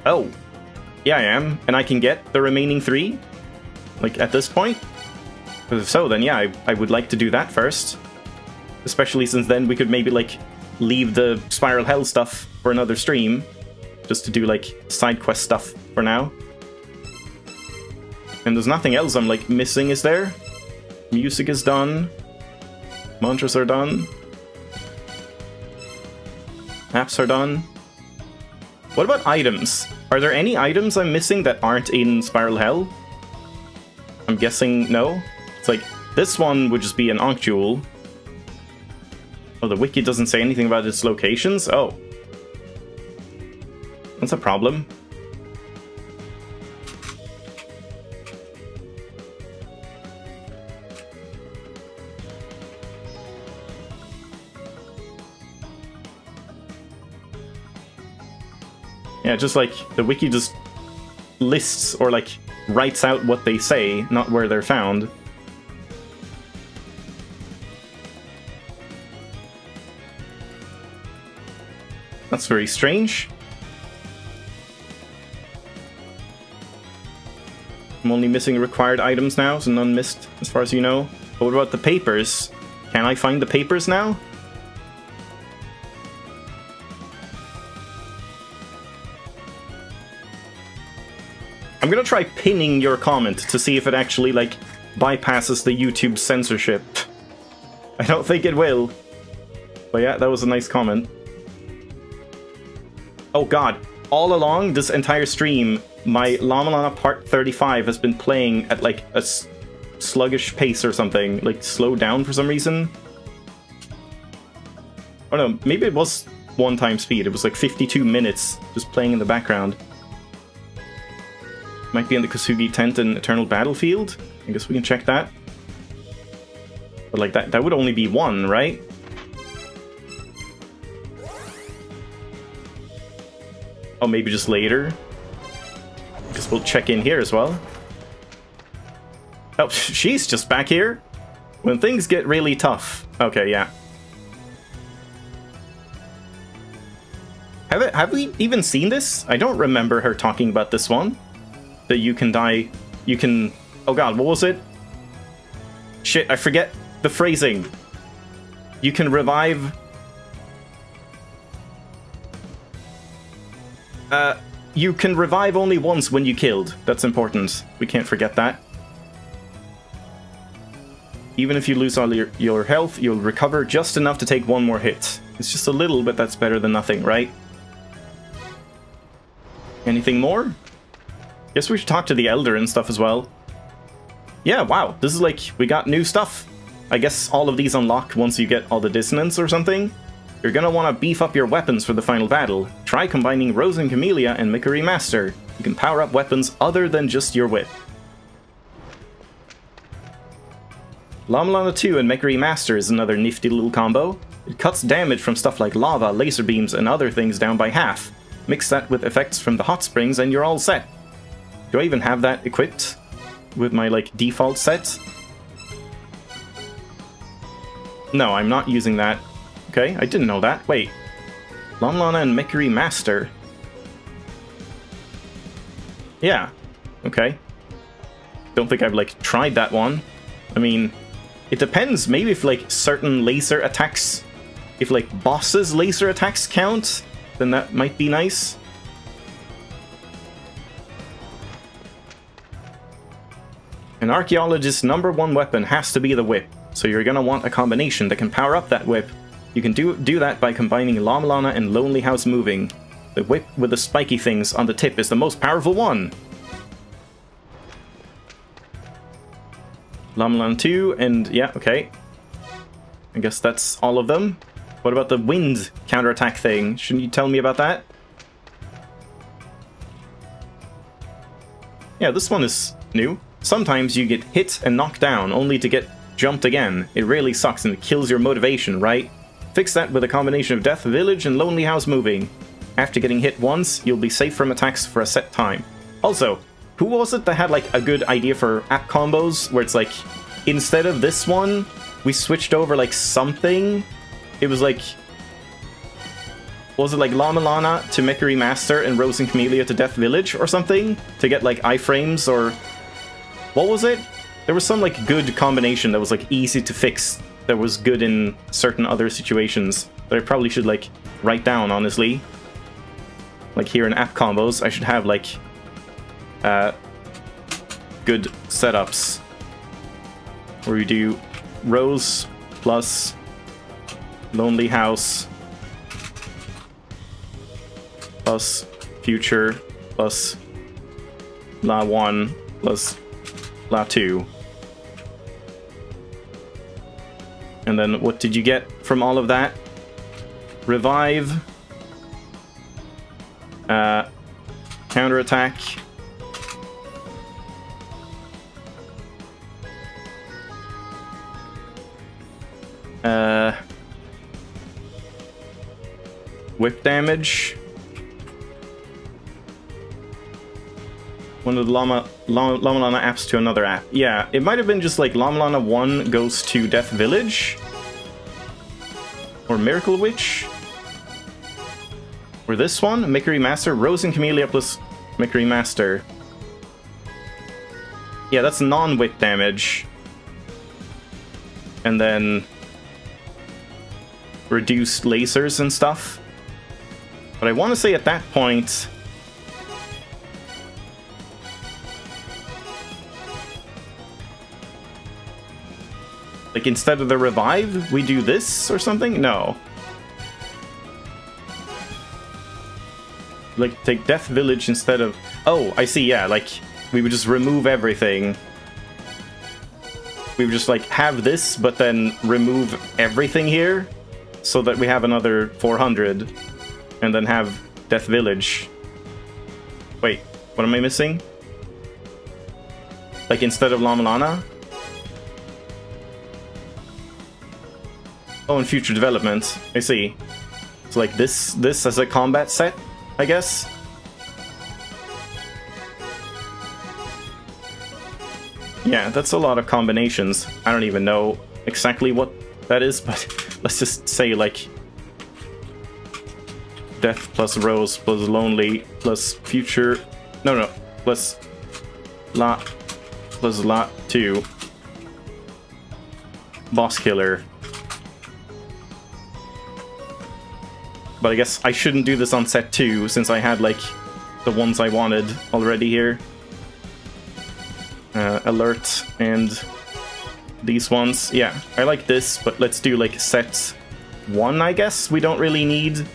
Oh, yeah, I am. And I can get the remaining 3? Like, at this point? If so, then yeah, I would like to do that first. Especially since then we could maybe, like, leave the Spiral Hell stuff for another stream. Just to do, like, side quest stuff for now. And there's nothing else I'm, like, missing, is there? Music is done. Mantras are done. Maps are done. What about items? Are there any items I'm missing that aren't in Spiral Hell? I'm guessing no. It's like, this one would just be an Ankh Jewel. Oh, the wiki doesn't say anything about its locations? Oh. That's a problem. Yeah, just like, the wiki just lists or, like, writes out what they say, not where they're found. That's very strange. I'm only missing required items now, so none missed, as far as you know. But what about the papers? Can I find the papers now? I'm gonna try pinning your comment to see if it actually, like, bypasses the YouTube censorship. I don't think it will. But yeah, that was a nice comment. Oh god, all along this entire stream, my La-Mulana Part 35 has been playing at, like, a sluggish pace or something. Like, slowed down for some reason. Oh no, maybe it was one-time speed. It was like 52 minutes just playing in the background. Might be in the Kosugi tent in Eternal Battlefield. I guess we can check that. But like that would only be one, right? Oh, maybe just later. Guess we'll check in here as well. Oh, she's just back here. When things get really tough. Okay, yeah. Have we even seen this? I don't remember her talking about this one. That you can die, you can... Oh god, what was it? Shit, I forget the phrasing. You can revive... you can revive only once when you killed. That's important. We can't forget that. Even if you lose all your health, you'll recover just enough to take one more hit. It's just a little, but that's better than nothing, right? Anything more? Guess we should talk to the Elder and stuff as well. Yeah, wow, this is like, we got new stuff. I guess all of these unlock once you get all the dissonance or something. You're gonna want to beef up your weapons for the final battle. Try combining Rose and Camellia and Mikuri Master. You can power up weapons other than just your whip. La-Mulana 2 and Mech Remaster is another nifty little combo. It cuts damage from stuff like lava, laser beams, and other things down by half. Mix that with effects from the hot springs and you're all set. Do I even have that equipped with my, like, default set? No, I'm not using that. Okay, I didn't know that. Wait. La-Mulana and Mech Remaster. Yeah. Okay. Don't think I've, like, tried that one. I mean, it depends. Maybe if, like, certain laser attacks... If, like, bosses' laser attacks count, then that might be nice. An archaeologist's #1 weapon has to be the whip, so you're gonna want a combination that can power up that whip. You can do that by combining La-Mulana and Lonely House Moving. The whip with the spiky things on the tip is the most powerful one. La-Mulana 2, and yeah, okay. I guess that's all of them. What about the wind counterattack thing? Shouldn't you tell me about that? Yeah, this one is new. Sometimes you get hit and knocked down, only to get jumped again. It really sucks and it kills your motivation, right? Fix that with a combination of Death Village and Lonely House Moving. After getting hit once, you'll be safe from attacks for a set time. Also, who was it that had like a good idea for app combos, where it's like, instead of this one, we switched over like something? It was like... Was it like La-Mulana to Mech Remaster and Rose and Camellia to Death Village or something? To get like iframes or... What was it? There was some like good combination that was like easy to fix, that was good in certain other situations, that I probably should like write down, honestly. Like here in app combos, I should have like good setups where we do Rose plus Lonely House plus Future plus La-1 plus La-2. And then what did you get from all of that? Revive. Counterattack. Whip damage. One of the La-Mulana apps to another app. Yeah, it might have been just like La-Mulana 1 goes to Death Village. Or Miracle Witch. Or this one, Mech Remaster, Rose and Camellia plus Mech Remaster. Yeah, that's non-whip damage. And then reduced lasers and stuff. But I want to say at that point... Like, instead of the revive, we do this or something? No. Like, take Death Village instead of... Oh, I see, yeah, like, we would just remove everything. We would just, like, have this, but then remove everything here, so that we have another 400, and then have Death Village. Wait, what am I missing? Like, instead of La-Mulana? Oh, in future development. I see. It's like this as a combat set, I guess? Yeah, that's a lot of combinations. I don't even know exactly what that is, but let's just say, like... Death plus Rose plus Lonely plus Future... No, plus... La... plus La-2. Boss Killer. But I guess I shouldn't do this on set 2, since I had, like, the ones I wanted already here. Alert, and these ones. Yeah, I like this, but let's do, like, set 1, I guess? We don't really need...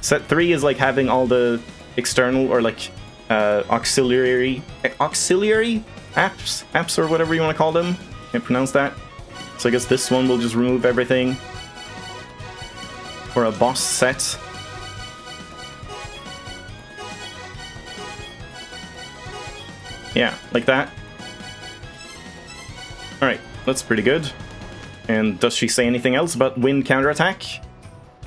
Set 3 is, like, having all the external, or, like, auxiliary apps, or whatever you want to call them. Can't pronounce that. So I guess this one will just remove everything. For a boss set. Yeah, like that. Alright, that's pretty good. And does she say anything else about wind counterattack?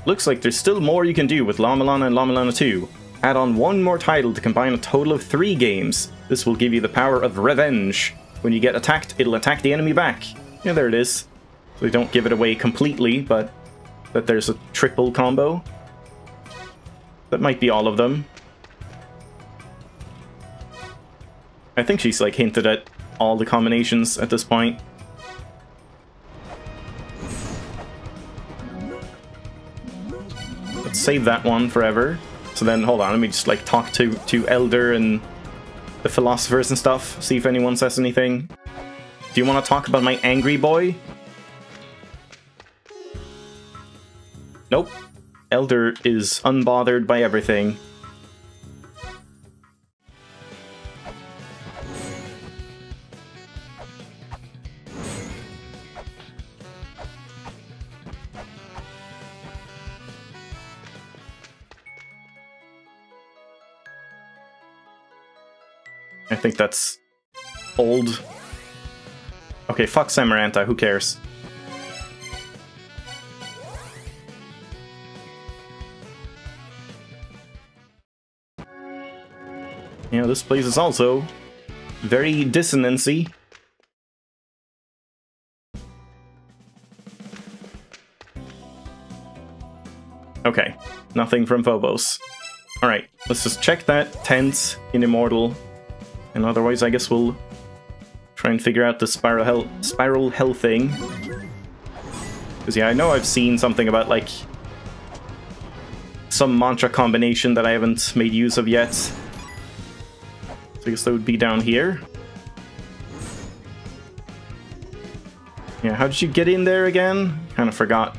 Looks like there's still more you can do with La-Mulana and La-Mulana 2. Add on one more title to combine a total of 3 games. This will give you the power of revenge. When you get attacked, it'll attack the enemy back. Yeah, there it is. So they don't give it away completely, but that there's a triple combo. That might be all of them. I think she's like hinted at all the combinations at this point. Let's save that one forever. So then, hold on, let me just like talk to Elder and the philosophers and stuff, see if anyone says anything. Do you want to talk about my angry boy? Nope. Elder is unbothered by everything. I think that's old. Okay, fuck Samaranta, who cares? You know, this place is also very dissonancy. Okay, nothing from Phobos. Alright, let's just check that tent in Immortal. And otherwise, I guess we'll try and figure out the spiral hell thing. Because yeah, I know I've seen something about like some mantra combination that I haven't made use of yet. So I guess that would be down here. Yeah, how did you get in there again? Kind of forgot.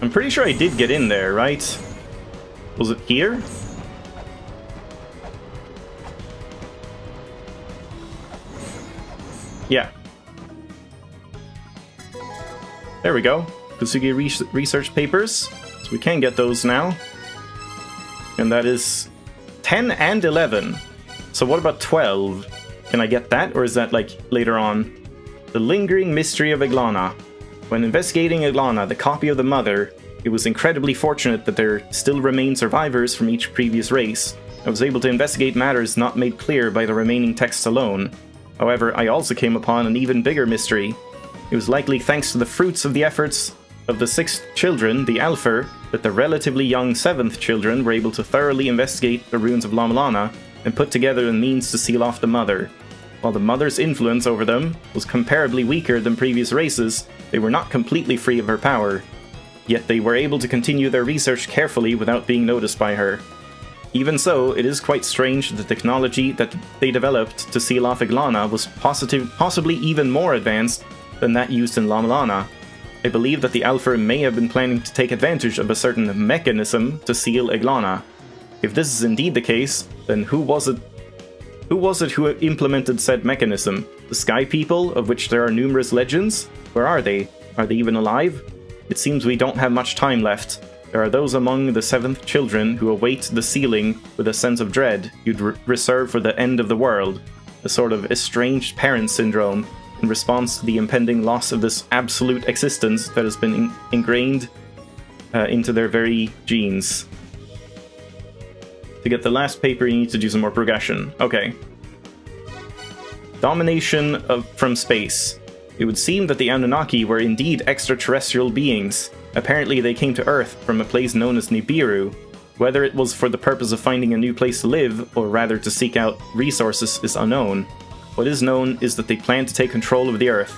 I'm pretty sure I did get in there, right? Was it here? Yeah. There we go. Kusugi research papers. So we can get those now. And that is 10 and 11. So what about 12? Can I get that, or is that like later on? The lingering mystery of Eglana. When investigating Eglana, the copy of the mother, it was incredibly fortunate that there still remained survivors from each previous race. I was able to investigate matters not made clear by the remaining texts alone. However, I also came upon an even bigger mystery. It was likely thanks to the fruits of the efforts of the 6th children, the Alpher, that the relatively young 7th children were able to thoroughly investigate the ruins of La-Mulana and put together a means to seal off the mother. While the mother's influence over them was comparably weaker than previous races, they were not completely free of her power. Yet they were able to continue their research carefully without being noticed by her. Even so, it is quite strange that the technology that they developed to seal off Eglana was possibly even more advanced than that used in La-Mulana. I believe that the Alpha may have been planning to take advantage of a certain mechanism to seal Eglana. If this is indeed the case, then who was it who implemented said mechanism? The Sky People, of which there are numerous legends? Where are they? Are they even alive? It seems we don't have much time left. There are those among the 7th children who await the sealing with a sense of dread you'd reserve for the end of the world, a sort of estranged parent syndrome, in response to the impending loss of this absolute existence that has been ingrained into their very genes. To get the last paper, you need to do some more progression. Okay. Domination from space. It would seem that the Anunnaki were indeed extraterrestrial beings. Apparently they came to Earth from a place known as Nibiru. Whether it was for the purpose of finding a new place to live, or rather to seek out resources, is unknown. What is known is that they planned to take control of the Earth.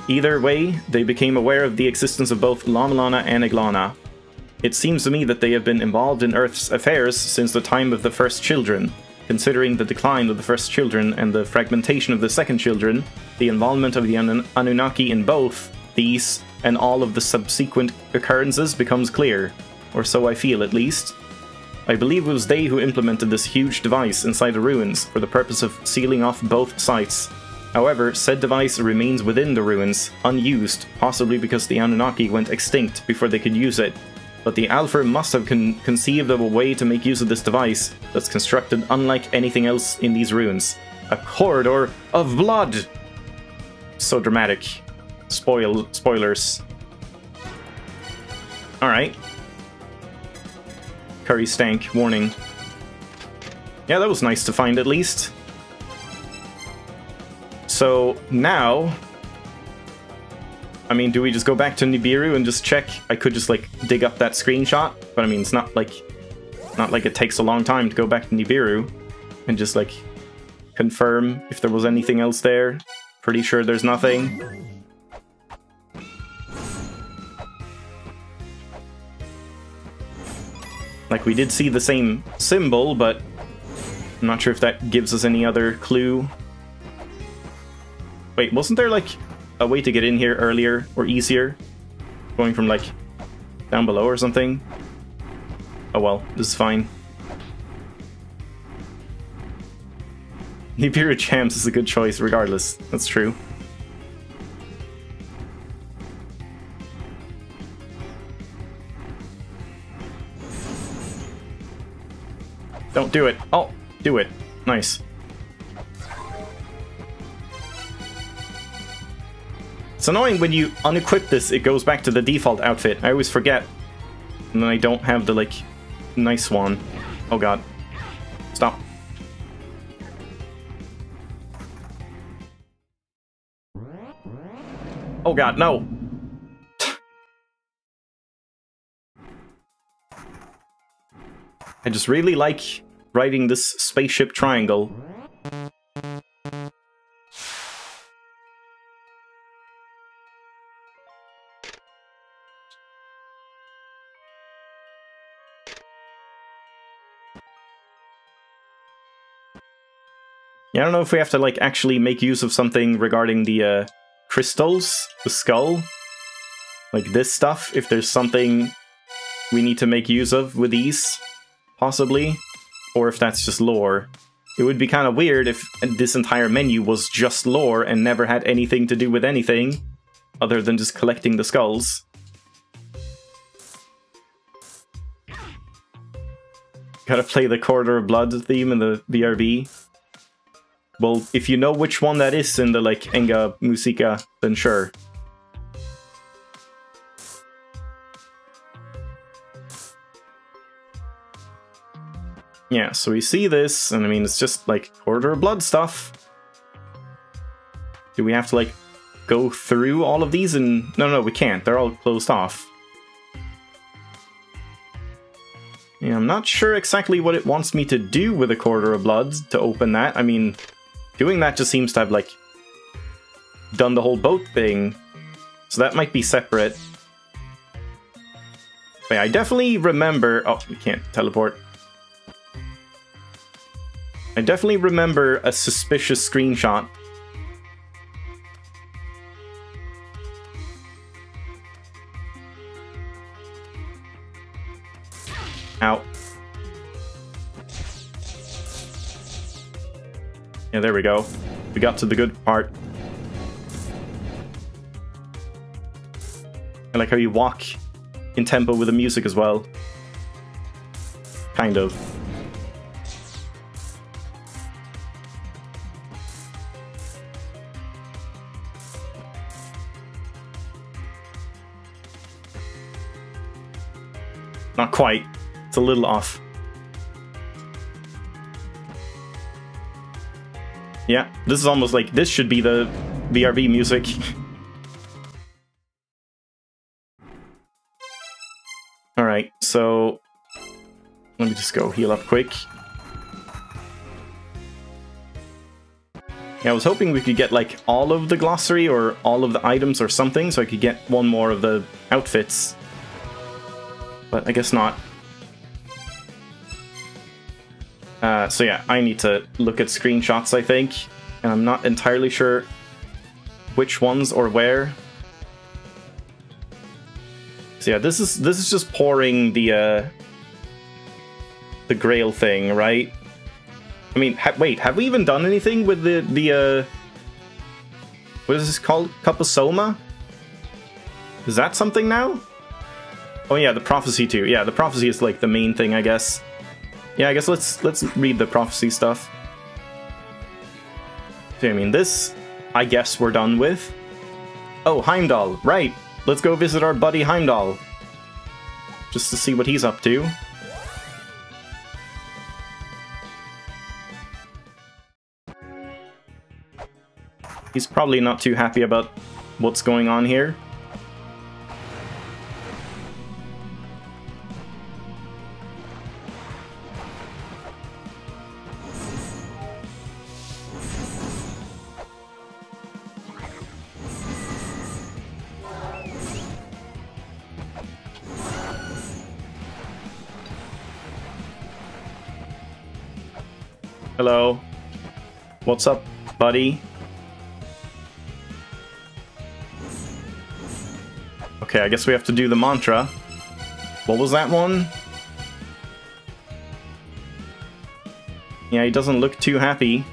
Either way, they became aware of the existence of both La-Mulana and Eglana. It seems to me that they have been involved in Earth's affairs since the time of the first children. Considering the decline of the first children and the fragmentation of the second children, the involvement of the Anunnaki in both these and all of the subsequent occurrences becomes clear. Or so I feel, at least. I believe it was they who implemented this huge device inside the ruins for the purpose of sealing off both sites. However, said device remains within the ruins, unused, possibly because the Anunnaki went extinct before they could use it. But the Alpha must have conceived of a way to make use of this device that's constructed unlike anything else in these ruins. A corridor of blood! So dramatic. Spoilers. Alright. Curry stank, warning. Yeah, that was nice to find at least. So now, I mean, do we just go back to Nibiru and just check? I could just like dig up that screenshot, but I mean, it's not like it takes a long time to go back to Nibiru and just like confirm if there was anything else there. Pretty sure there's nothing. Like, we did see the same symbol, but I'm not sure if that gives us any other clue. Wait, wasn't there, like, a way to get in here earlier or easier? Going from, like, down below or something? Oh well, this is fine. Nibiru Jams is a good choice regardless, that's true. Don't do it. Oh, do it. Nice. It's annoying when you unequip this, it goes back to the default outfit. I always forget. And then I don't have the, like, nice one. Oh god. Stop. Oh god, no! I just really like riding this spaceship triangle. Yeah, I don't know if we have to, like, actually make use of something regarding the, crystals, the skull. Like this stuff, if there's something we need to make use of with these, possibly. Or if that's just lore. It would be kind of weird if this entire menu was just lore and never had anything to do with anything, other than just collecting the skulls. Gotta play the Corridor of Blood theme in the BRB. Well, if you know which one that is in the, like, Enga Musica, then sure. Yeah, so we see this, and I mean, it's just, like, Corridor of Blood stuff. Do we have to, like, go through all of these and... No, we can't. They're all closed off. Yeah, I'm not sure exactly what it wants me to do with the Corridor of Blood to open that. I mean... Doing that just seems to have, like, done the whole boat thing. So that might be separate. But yeah, I definitely remember... Oh, we can't teleport. I definitely remember a suspicious screenshot. Ow. Yeah, there we go. We got to the good part. I like how you walk in tempo with the music as well. Kind of. Not quite. It's a little off. Yeah, this is almost like, this should be the BRB music. Alright, so... Let me just go heal up quick. Yeah, I was hoping we could get, like, all of the glossary or all of the items or something, so I could get one more of the outfits. But I guess not. So yeah, I need to look at screenshots, I think, and I'm not entirely sure which ones or where. So yeah, this is just pouring the Grail thing, right? I mean, wait, have we even done anything with the What is this called? Cuposoma? Is that something now? Oh yeah, the prophecy too. Yeah, the prophecy is like the main thing, I guess. Yeah, I guess let's read the prophecy stuff. So, I mean, this, I guess we're done with. Oh, Heimdall. Right. Let's go visit our buddy Heimdall. Just to see what he's up to. He's probably not too happy about what's going on here. Hello. What's up, buddy? Okay, I guess we have to do the mantra. What was that one? Yeah, he doesn't look too happy.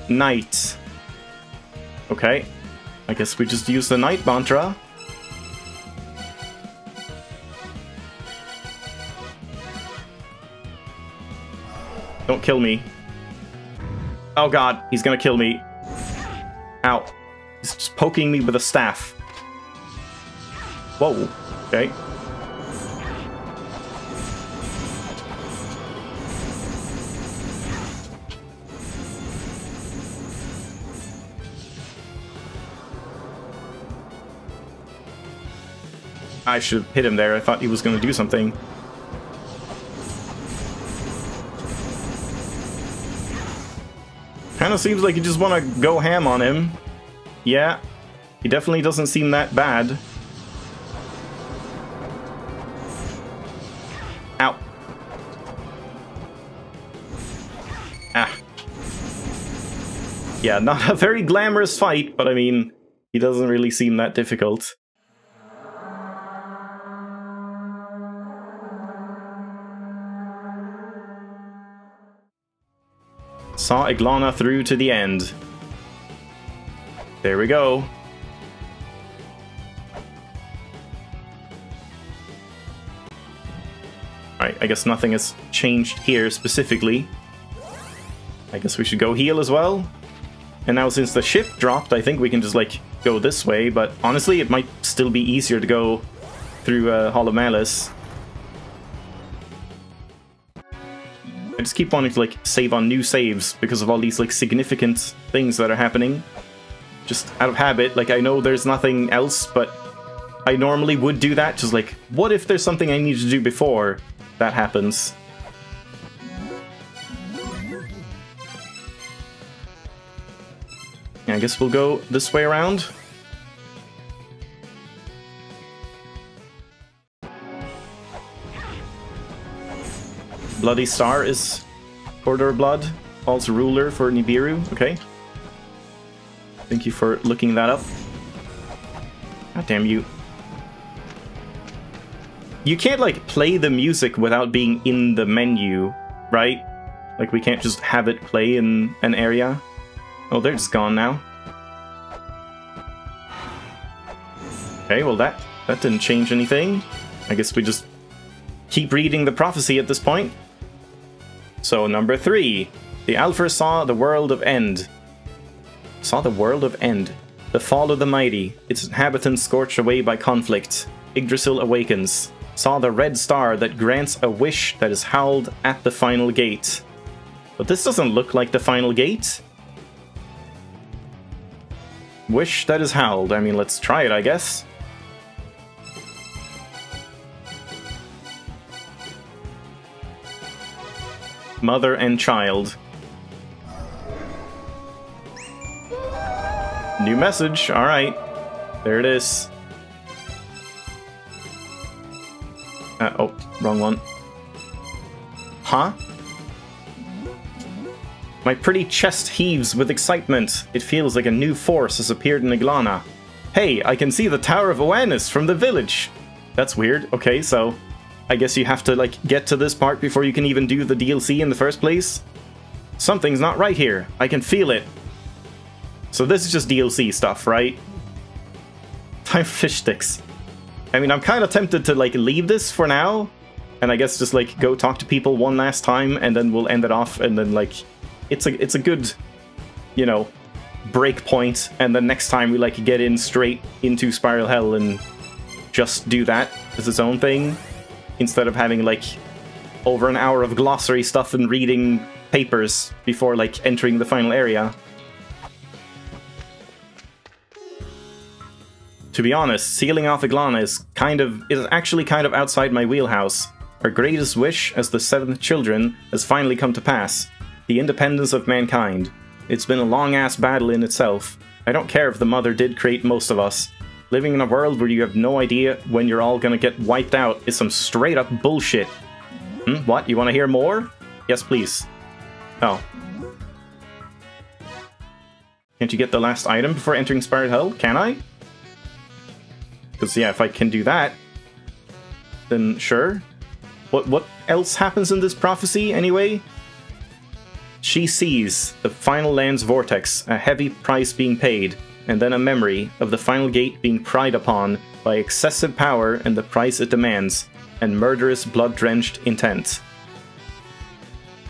Night. Okay. I guess we just use the night mantra. Don't kill me. Oh god, he's gonna kill me. Ow. He's just poking me with a staff. Whoa. Okay. I should have hit him there. I thought he was gonna do something. Kinda seems like you just want to go ham on him. Yeah, he definitely doesn't seem that bad. Ow. Ah. Yeah, not a very glamorous fight, but I mean, he doesn't really seem that difficult. Saw Iglana through to the end. There we go. Alright, I guess nothing has changed here specifically. I guess we should go heal as well. And now since the ship dropped, I think we can just like go this way, but honestly it might still be easier to go through Hollow Malice. I just keep wanting to like save on new saves because of all these like significant things that are happening. Just out of habit, like I know there's nothing else, but I normally would do that. Just like, what if there's something I need to do before that happens? Yeah, I guess we'll go this way around. Bloody Star is Corridor Blood, also ruler for Nibiru. Okay. Thank you for looking that up. God damn you. You can't, like, play the music without being in the menu, right? Like, we can't just have it play in an area. Oh, they're just gone now. Okay, well that didn't change anything. I guess we just keep reading the prophecy at this point. So, number 3. The Alpha saw the world of End. Saw the world of End. The fall of the mighty, its inhabitants scorched away by conflict. Yggdrasil awakens. Saw the red star that grants a wish that is howled at the final gate. But this doesn't look like the final gate. Wish that is howled. I mean, let's try it, I guess. Mother and child. New message. Alright. There it is. Oh, wrong one. Huh? My pretty chest heaves with excitement. It feels like a new force has appeared in Iglana. Hey, I can see the Tower of Awareness from the village. That's weird. Okay, so I guess you have to, like, get to this part before you can even do the DLC in the first place? Something's not right here. I can feel it. So this is just DLC stuff, right? Time for fish sticks. I mean, I'm kind of tempted to, like, leave this for now, and I guess just, like, go talk to people one last time, and then we'll end it off, and then, like, it's a good, you know, break point, and then next time we, like, get in straight into Spiral Hell and just do that as its own thing, instead of having, like, over an hour of glossary stuff and reading papers before, like, entering the final area. To be honest, sealing off La-Mulana is actually kind of outside my wheelhouse. Our greatest wish as the 7th children has finally come to pass. The independence of mankind. It's been a long-ass battle in itself. I don't care if the mother did create most of us. Living in a world where you have no idea when you're all gonna get wiped out is some straight-up bullshit. What? You want to hear more? Yes, please. Oh. Can't you get the last item before entering Spiral Hell? Can I? Because, yeah, if I can do that, then sure. What else happens in this prophecy, anyway? She sees the final land's vortex, a heavy price being paid, and then a memory of the final gate being pried upon by excessive power and the price it demands, and murderous, blood-drenched intent.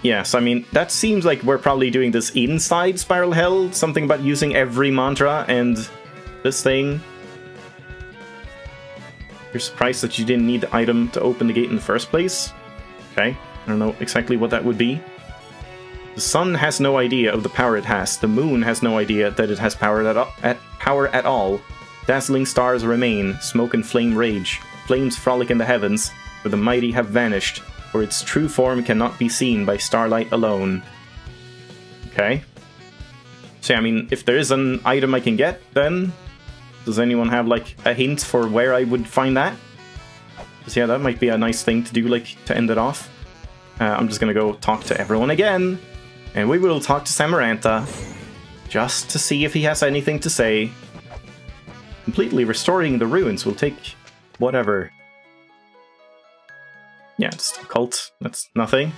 Yes, I mean, that seems like we're probably doing this inside Spiral Hell, something about using every mantra and this thing. You're surprised that you didn't need the item to open the gate in the first place? Okay, I don't know exactly what that would be. The sun has no idea of the power it has. The moon has no idea that it has power at all. Dazzling stars remain, smoke and flame rage. Flames frolic in the heavens, where the mighty have vanished, for its true form cannot be seen by starlight alone. Okay. So, I mean, if there is an item I can get, then does anyone have, like, a hint for where I would find that? Because, yeah, that might be a nice thing to do, like, to end it off. I'm just gonna go talk to everyone again, and we will talk to Samarantha, just to see if he has anything to say. Completely restoring the ruins will take whatever. Yeah, just a cult. That's nothing.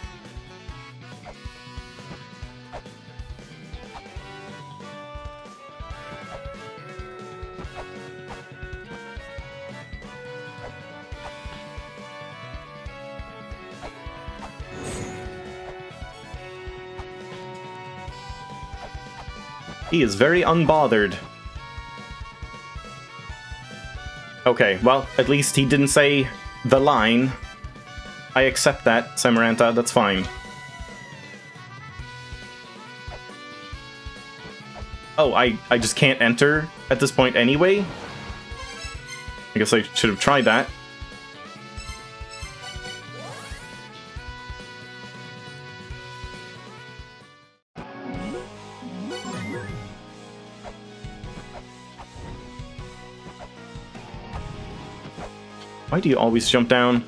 He is very unbothered. Okay, well, at least he didn't say the line. I accept that, Samarantha, that's fine. Oh, I just can't enter at this point anyway? I guess I should have tried that. Why do you always jump down?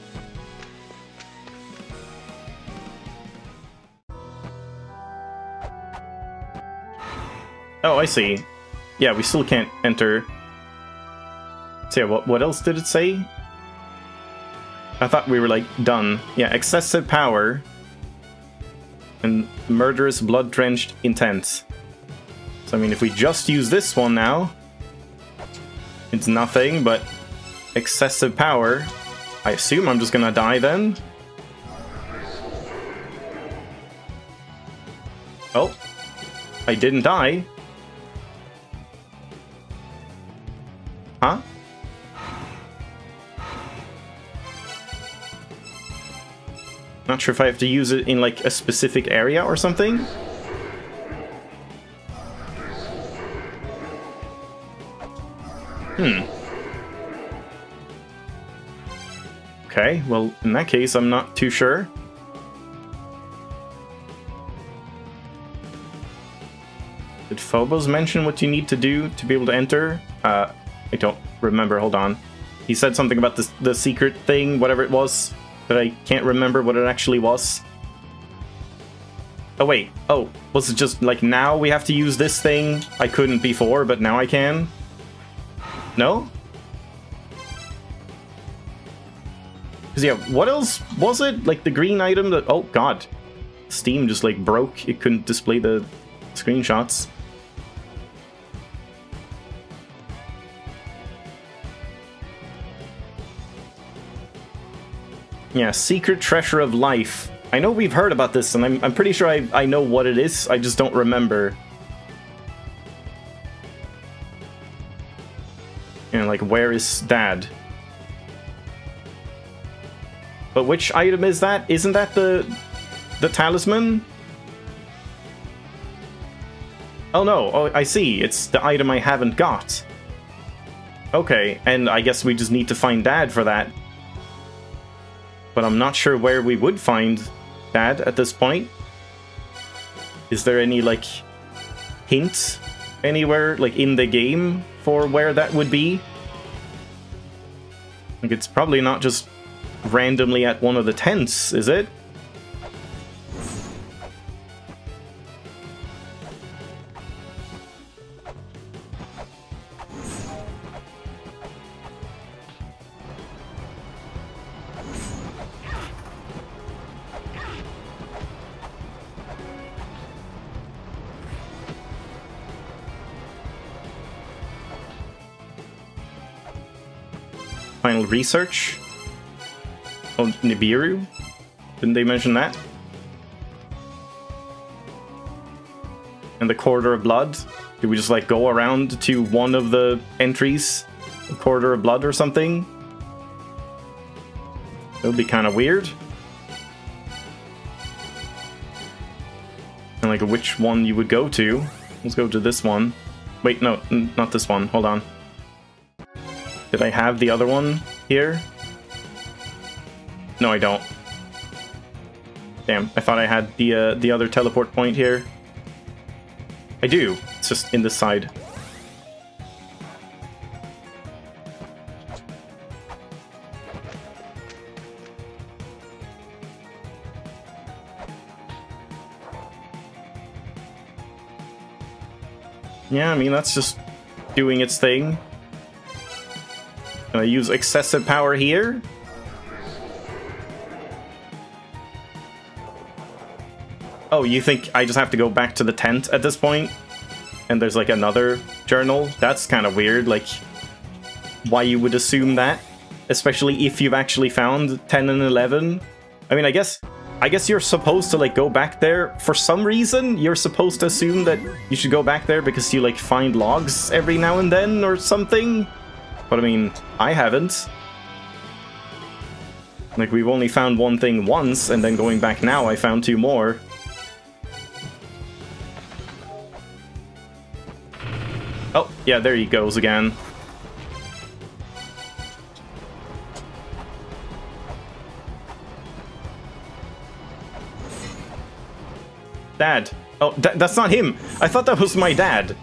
Oh, I see. Yeah, we still can't enter. So yeah, what else did it say? I thought we were, like, done. Yeah, excessive power and murderous, blood-drenched intent. So, I mean, if we just use this one now, it's nothing, but excessive power. I assume I'm just gonna die then. Oh, I didn't die. Huh? Not sure if I have to use it in, like, a specific area or something. Okay, well, in that case, I'm not too sure. Did Phobos mention what you need to do to be able to enter? I don't remember, hold on. He said something about the secret thing, whatever it was, but I can't remember what it actually was. Oh wait, oh, was it just like now we have to use this thing? I couldn't before, but now I can? No? Because yeah, what else was it? Like the green item that, oh god. Steam just like broke, it couldn't display the screenshots. Yeah, Secret Treasure of Life. I know we've heard about this, and I'm pretty sure I know what it is, I just don't remember. And like, where is Dad? But which item is that? Isn't that the talisman? Oh no, oh I see, it's the item I haven't got. Okay, and I guess we just need to find Dad for that. But I'm not sure where we would find Dad at this point. Is there any, like, hint anywhere, like, in the game for where that would be? Like, it's probably not just randomly at one of the tents, is it? Final research? Oh, Nibiru? Didn't they mention that? And the Corridor of Blood? Did we just, like, go around to one of the entries? The Corridor of Blood or something? That would be kind of weird. And, like, which one you would go to. Let's go to this one. Wait, no, not this one. Hold on. Did I have the other one here? No, I don't. Damn, I thought I had the other teleport point here. I do. It's just in this side. Yeah, I mean, that's just doing its thing. Can I use excessive power here? Oh, you think I just have to go back to the tent at this point? And there's like another journal? That's kind of weird, like why you would assume that, especially if you've actually found 10 and 11. I mean, I guess you're supposed to like go back there for some reason. You're supposed to assume that you should go back there because you like find logs every now and then or something. But I mean, I haven't. Like, we've only found one thing once, and then going back now, I found 2 more. Oh, yeah, there he goes again. Dad. Oh, that's not him! I thought that was my dad!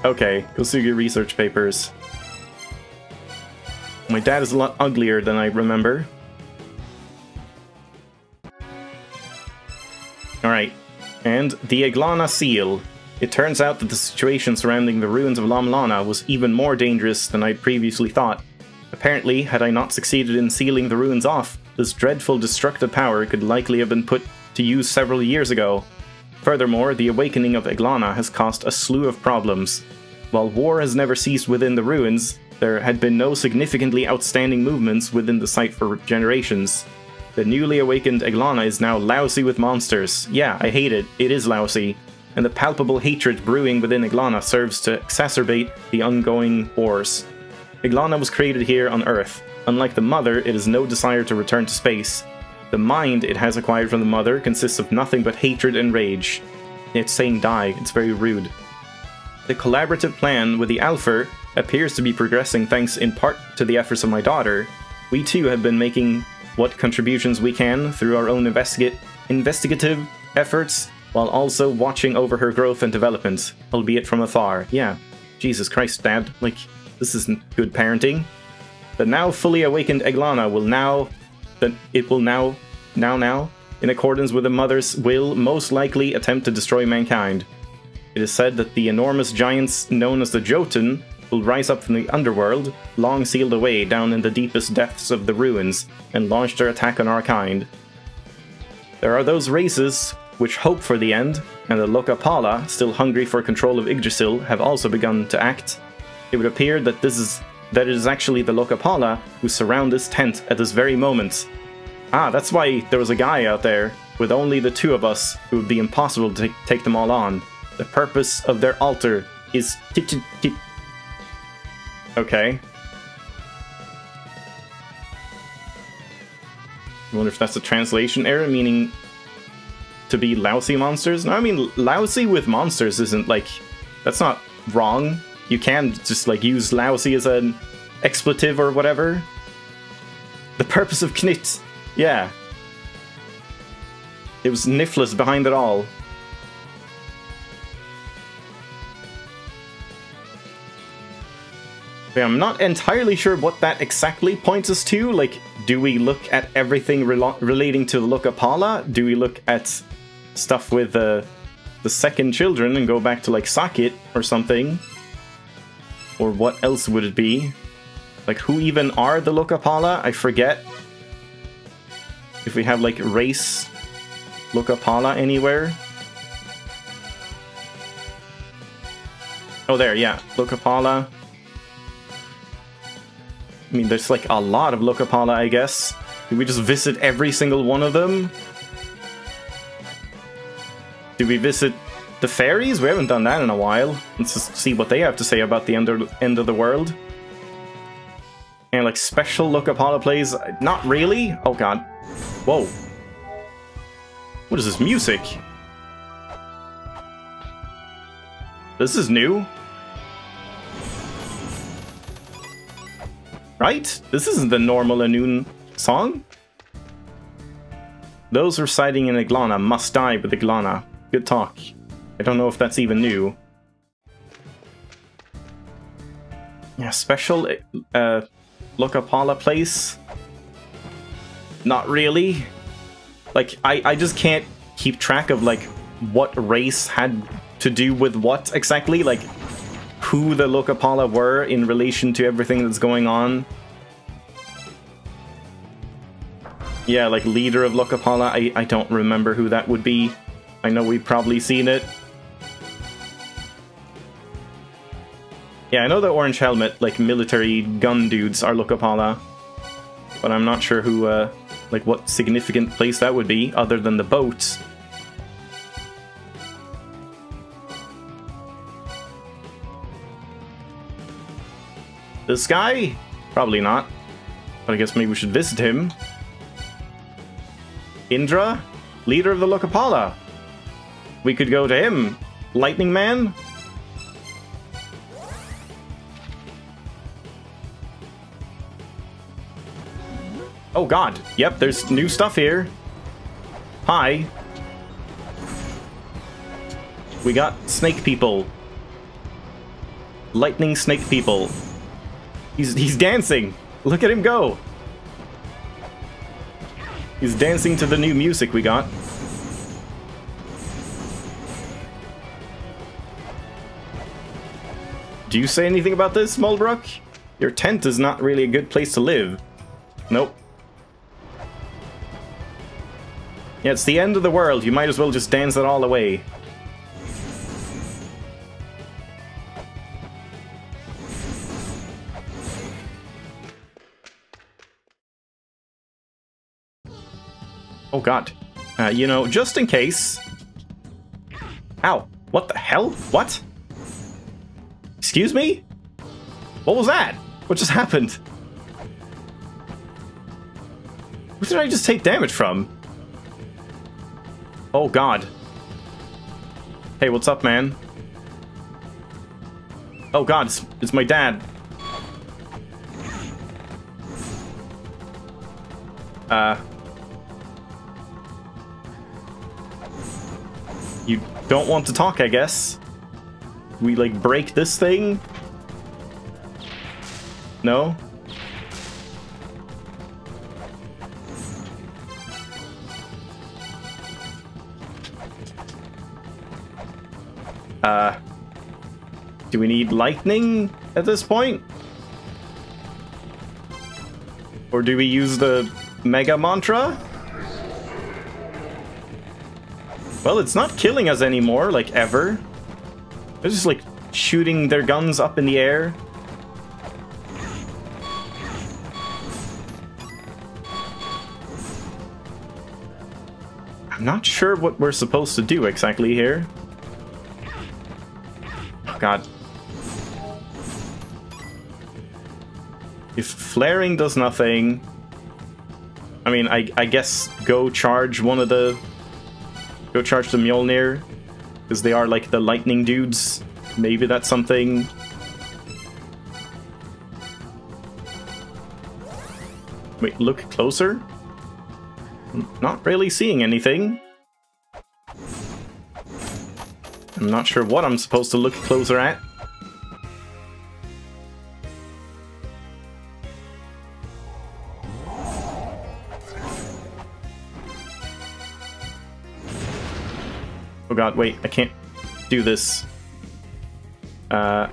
Okay, Kosugi research papers. My dad is a lot uglier than I remember. Alright, and the Eglana seal. It turns out that the situation surrounding the ruins of La-Mulana was even more dangerous than I'd previously thought. Apparently, had I not succeeded in sealing the ruins off, this dreadful destructive power could likely have been put to use several years ago. Furthermore, the awakening of Eglana has caused a slew of problems. While war has never ceased within the ruins, there had been no significantly outstanding movements within the site for generations. The newly awakened Eglana is now lousy with monsters. Yeah, I hate it. It is lousy. And the palpable hatred brewing within Eglana serves to exacerbate the ongoing wars. Eglana was created here on Earth. Unlike the Mother, it has no desire to return to space. The mind it has acquired from the Mother consists of nothing but hatred and rage. It's saying die. It's very rude. The collaborative plan with the Alpher appears to be progressing thanks in part to the efforts of my daughter. We too have been making what contributions we can through our own investigative efforts, while also watching over her growth and development, albeit from afar. Yeah, Jesus Christ, Dad, like, this isn't good parenting. The now fully awakened Eglana will now, in accordance with the Mother's will, most likely attempt to destroy mankind. It is said that the enormous giants known as the Jotun will rise up from the underworld, long sealed away down in the deepest depths of the ruins, and launch their attack on our kind. There are those races which hope for the end, and the Lokapala, still hungry for control of Yggdrasil, have also begun to act. It would appear that it is actually the Lokapala who surround this tent at this very moment. Ah, that's why there was a guy out there with only the two of us. It would be impossible to take them all on. The purpose of their altar is... Okay. I wonder if that's a translation error, meaning to be lousy monsters? No, I mean, lousy with monsters isn't, like... That's not wrong. You can just, like, use lousy as an expletive or whatever. The purpose of knit. Yeah. It was Niflus behind it all. But I'm not entirely sure what that exactly points us to. Like, do we look at everything relating to the Lokapala? Do we look at stuff with the second children and go back to, like, Sakit or something? Or what else would it be? Like, who even are the Lokapala? I forget. If we have, like, race Lokapala anywhere. Oh, there, yeah. Lokapala. I mean, there's, like, a lot of Lokapala, I guess. Did we just visit every single one of them? Did we visit the fairies? We haven't done that in a while. Let's just see what they have to say about the end of the world. And, like, special Lokapala plays? Not really. Oh, God. Whoa. What is this music? This is new. Right? This isn't the normal Anun song. Those residing in Iglana must die with Iglana. Good talk. I don't know if that's even new. Yeah, special Lokapala place? Not really. Like, I just can't keep track of, like, what race had to do with what exactly. Like, who the Lokapala were in relation to everything that's going on. Yeah, like, leader of Lokapala, I don't remember who that would be. I know we've probably seen it. Yeah, I know the orange helmet, like, military gun dudes are Lokapala. But I'm not sure who, like, what significant place that would be, other than the boat. This guy? Probably not. But I guess maybe we should visit him. Indra? Leader of the Lokapala. We could go to him. Lightning Man? Oh god. Yep, there's new stuff here. Hi. We got snake people. Lightning snake people. He's dancing. Look at him go. He's dancing to the new music we got. Do you say anything about this, Mulbrook? Your tent is not really a good place to live. Nope. Yeah, it's the end of the world. You might as well just dance it all away. Oh god. You know, just in case... Ow. What the hell? What? Excuse me? What was that? What just happened? What did I just take damage from? Oh god. Hey, what's up, man? Oh god, it's my dad. You don't want to talk, I guess. We, like, break this thing? No? Do we need lightning at this point? Or do we use the Mega Mantra? Well, it's not killing us anymore, like, ever. They're just, like, shooting their guns up in the air. I'm not sure what we're supposed to do exactly here. Oh, God. If flaring does nothing... I mean, I guess go charge one of the... Go charge the Mjolnir. Because they are like the lightning dudes. Maybe that's something... Wait, look closer? Not really seeing anything. I'm not sure what I'm supposed to look closer at. Oh god, wait, I can't do this. There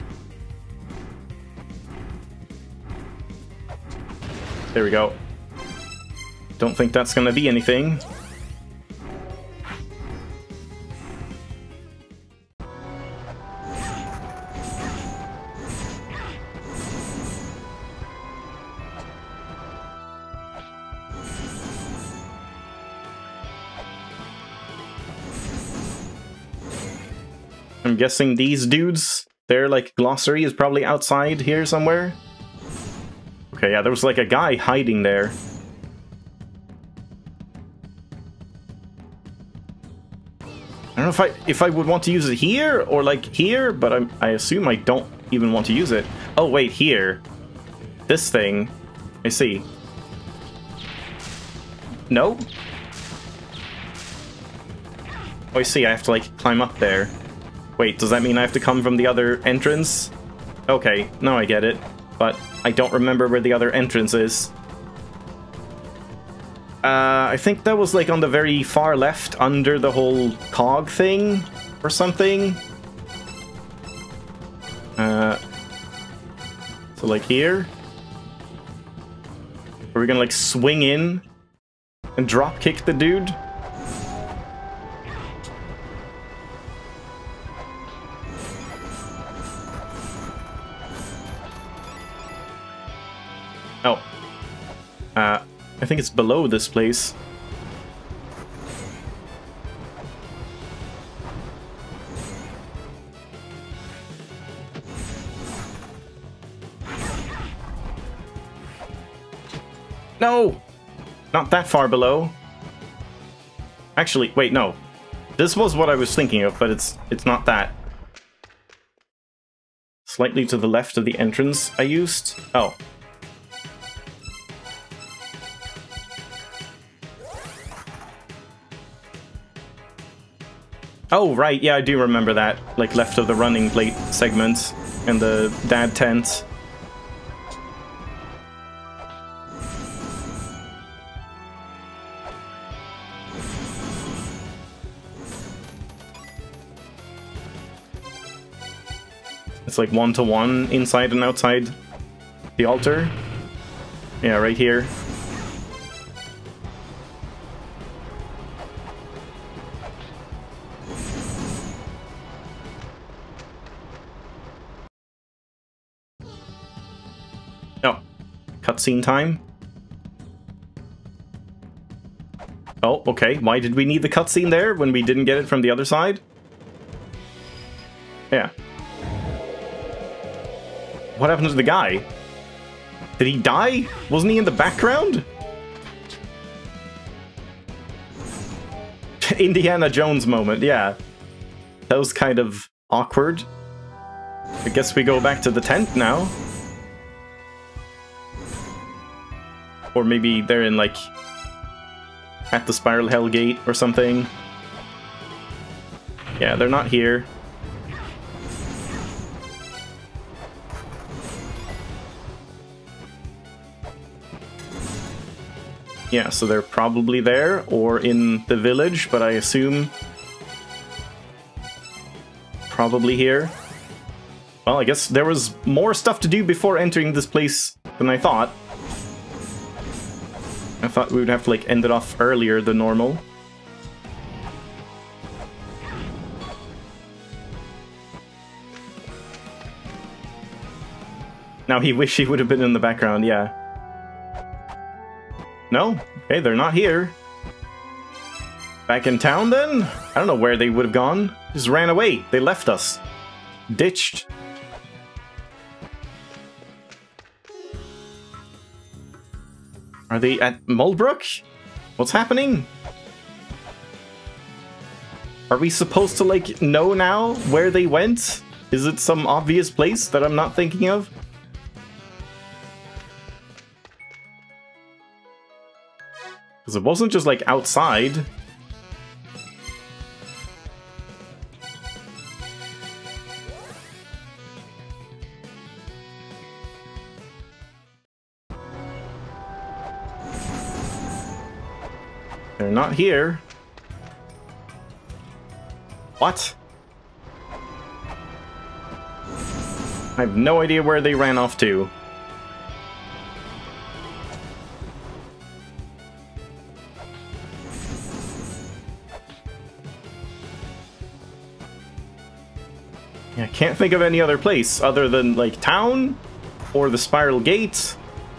we go. Don't think that's gonna be anything. I'm guessing these dudes, their like glossary is probably outside here somewhere. Okay, yeah, there was like a guy hiding there. I don't know if I would want to use it here or like here, but I assume I don't even want to use it. Oh wait, here. This thing. I see. No? Oh, I see, I have to like climb up there. Wait, does that mean I have to come from the other entrance? Okay, now I get it. But I don't remember where the other entrance is. I think that was like on the very far left under the whole cog thing or something. So like here. Are we gonna like swing in and drop kick the dude? Oh. I think it's below this place. No! Not that far below. Actually, wait, no. This was what I was thinking of, but it's not that. Slightly to the left of the entrance I used. Oh. Oh, right, yeah, I do remember that. Like, left of the running plate segment and the dad tent. It's like one-to-one inside and outside the altar. Yeah, right here. Oh, cutscene time. Oh, okay. Why did we need the cutscene there when we didn't get it from the other side? Yeah. What happened to the guy? Did he die? Wasn't he in the background? Indiana Jones moment, yeah. That was kind of awkward. I guess we go back to the tent now. Or maybe they're in, like, at the Spiral Hell Gate or something. Yeah, they're not here. Yeah, so they're probably there, or in the village, but I assume probably here. Well, I guess there was more stuff to do before entering this place than I thought. I thought we would have to, like, end it off earlier than normal. Now he wish he would have been in the background, yeah. No? Okay, they're not here. Back in town then? I don't know where they would have gone. Just ran away. They left us. Ditched. Are they at Mulbrook? What's happening? Are we supposed to, like, know now where they went? Is it some obvious place that I'm not thinking of? Because it wasn't just, like, outside. They're not here. What? I have no idea where they ran off to. Yeah, I can't think of any other place other than, like, town, or the Spiral Gate,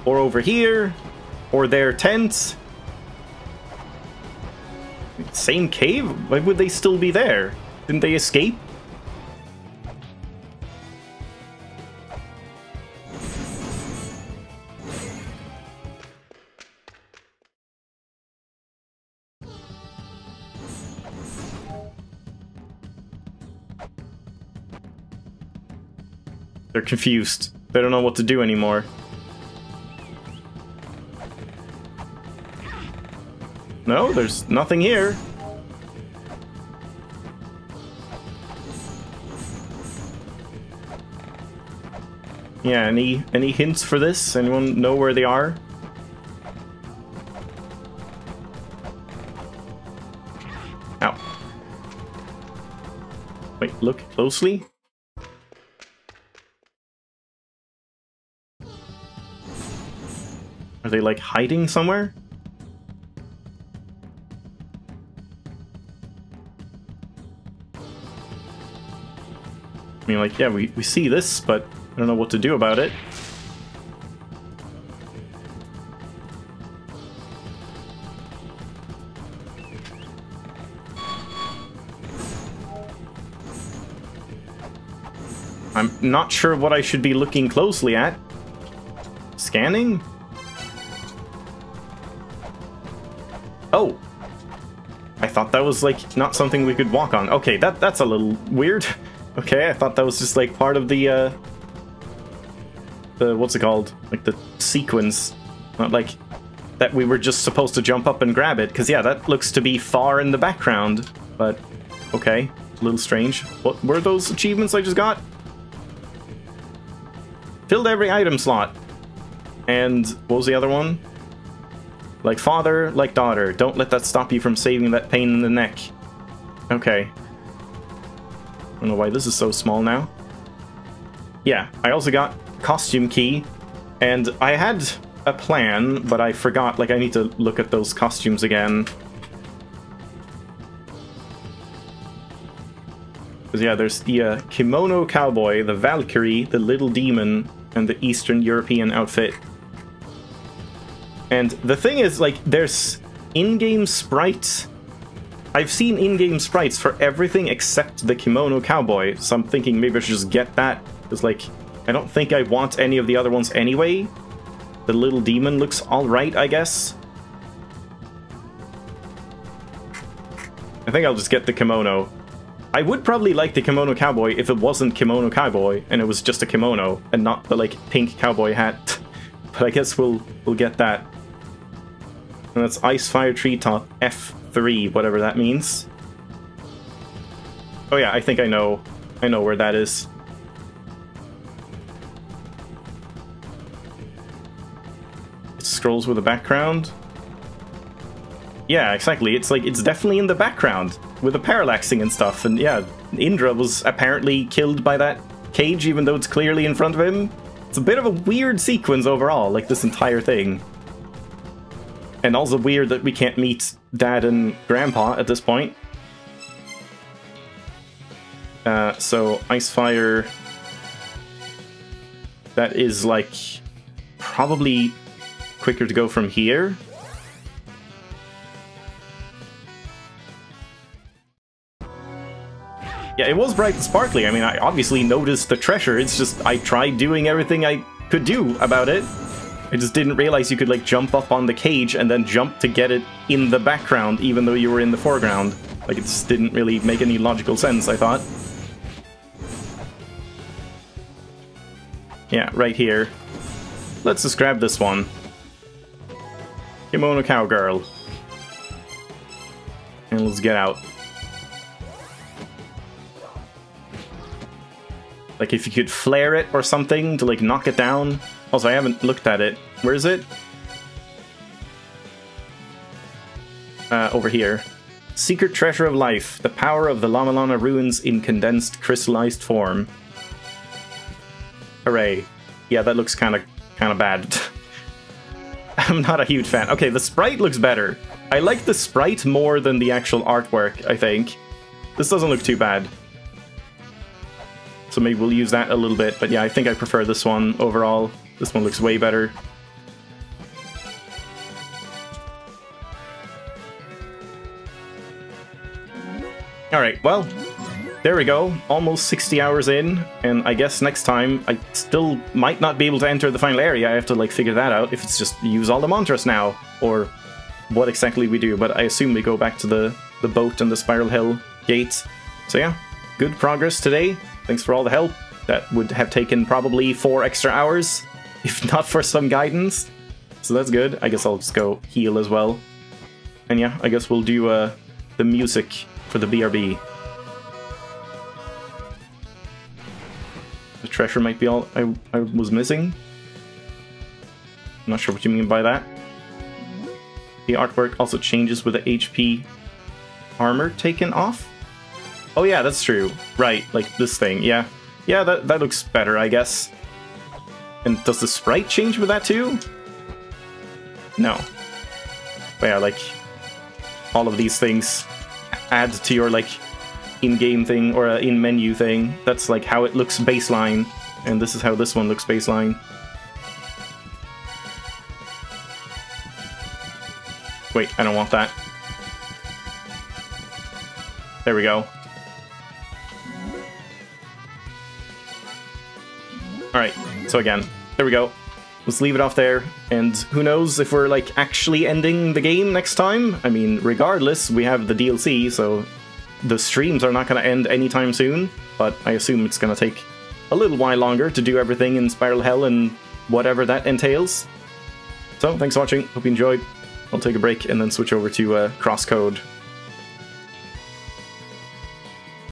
or over here, or their tent. Same cave? Why would they still be there? Didn't they escape? They're confused. They don't know what to do anymore. No, there's nothing here. Yeah, any hints for this? Anyone know where they are? Ow. Wait, look closely. Are they, like, hiding somewhere? I mean, like, yeah, we see this, but I don't know what to do about it. I'm not sure what I should be looking closely at. Scanning? Oh! I thought that was, like, not something we could walk on. Okay, that's a little weird. Okay, I thought that was just, like, part of the what's it called? Like, the sequence. Not like that we were just supposed to jump up and grab it. Because, yeah, that looks to be far in the background. But, okay, a little strange. What were those achievements I just got? Filled every item slot. And what was the other one? Like father, like daughter. Don't let that stop you from saving that pain in the neck. Okay. I don't know why this is so small now. Yeah, I also got costume key. And I had a plan, but I forgot. Like, I need to look at those costumes again. Because, yeah, there's the kimono cowboy, the Valkyrie, the little demon, and the Eastern European outfit. And the thing is, like, there's in-game sprites. I've seen in-game sprites for everything except the kimono cowboy, so I'm thinking maybe I should just get that. Because, like, I don't think I want any of the other ones anyway. The little demon looks alright, I guess. I think I'll just get the kimono. I would probably like the kimono cowboy if it wasn't kimono cowboy and it was just a kimono and not the, like, pink cowboy hat. But I guess we'll get that. And that's Ice Fire Treetop F3, whatever that means. Oh yeah, I think I know where that is. It scrolls with the background. Yeah, exactly. It's like, it's definitely in the background with the parallaxing and stuff. And yeah, Indra was apparently killed by that cage, even though it's clearly in front of him. It's a bit of a weird sequence overall, like this entire thing. And also weird that we can't meet Dad and Grandpa at this point. So, Icefire... That is, like, probably quicker to go from here. Yeah, it was bright and sparkly. I mean, I obviously noticed the treasure. It's just I tried doing everything I could do about it. I just didn't realize you could, like, jump up on the cage and then jump to get it in the background, even though you were in the foreground. Like, it just didn't really make any logical sense, I thought. Yeah, right here. Let's just grab this one. Kimono Cowgirl. And let's get out. Like, if you could flare it or something to, like, knock it down. Also, I haven't looked at it. Where is it? Over here. Secret Treasure of Life. The power of the La-Mulana ruins in condensed, crystallized form. Hooray. Yeah, that looks kind of bad. I'm not a huge fan. Okay, the sprite looks better. I like the sprite more than the actual artwork, I think. This doesn't look too bad. So maybe we'll use that a little bit. But yeah, I think I prefer this one overall. This one looks way better. Alright, well, there we go. Almost 60 hours in, and I guess next time I still might not be able to enter the final area. I have to, like, figure that out, if it's just use all the mantras now, or what exactly we do. But I assume we go back to the boat and the Spiral Hill gate. So yeah, good progress today. Thanks for all the help. That would have taken probably 4 extra hours, if not for some guidance. So that's good. I guess I'll just go heal as well. And yeah, I guess we'll do the music for the BRB. The treasure might be all I was missing. I'm not sure what you mean by that. The artwork also changes with the HP armor taken off. Oh yeah, that's true. Right, like this thing, yeah. Yeah, that looks better, I guess. And does the sprite change with that too? No. But yeah, like, all of these things add to your, like, in-game thing, or in-menu thing. That's, like, how it looks baseline. And this is how this one looks baseline. Wait, I don't want that. There we go. Alright, so again, there we go. Let's leave it off there, and who knows if we're, like, actually ending the game next time? I mean, regardless, we have the DLC, so the streams are not going to end anytime soon, but I assume it's going to take a little while longer to do everything in Spiral Hell and whatever that entails. So, thanks for watching, hope you enjoyed. I'll take a break and then switch over to Crosscode.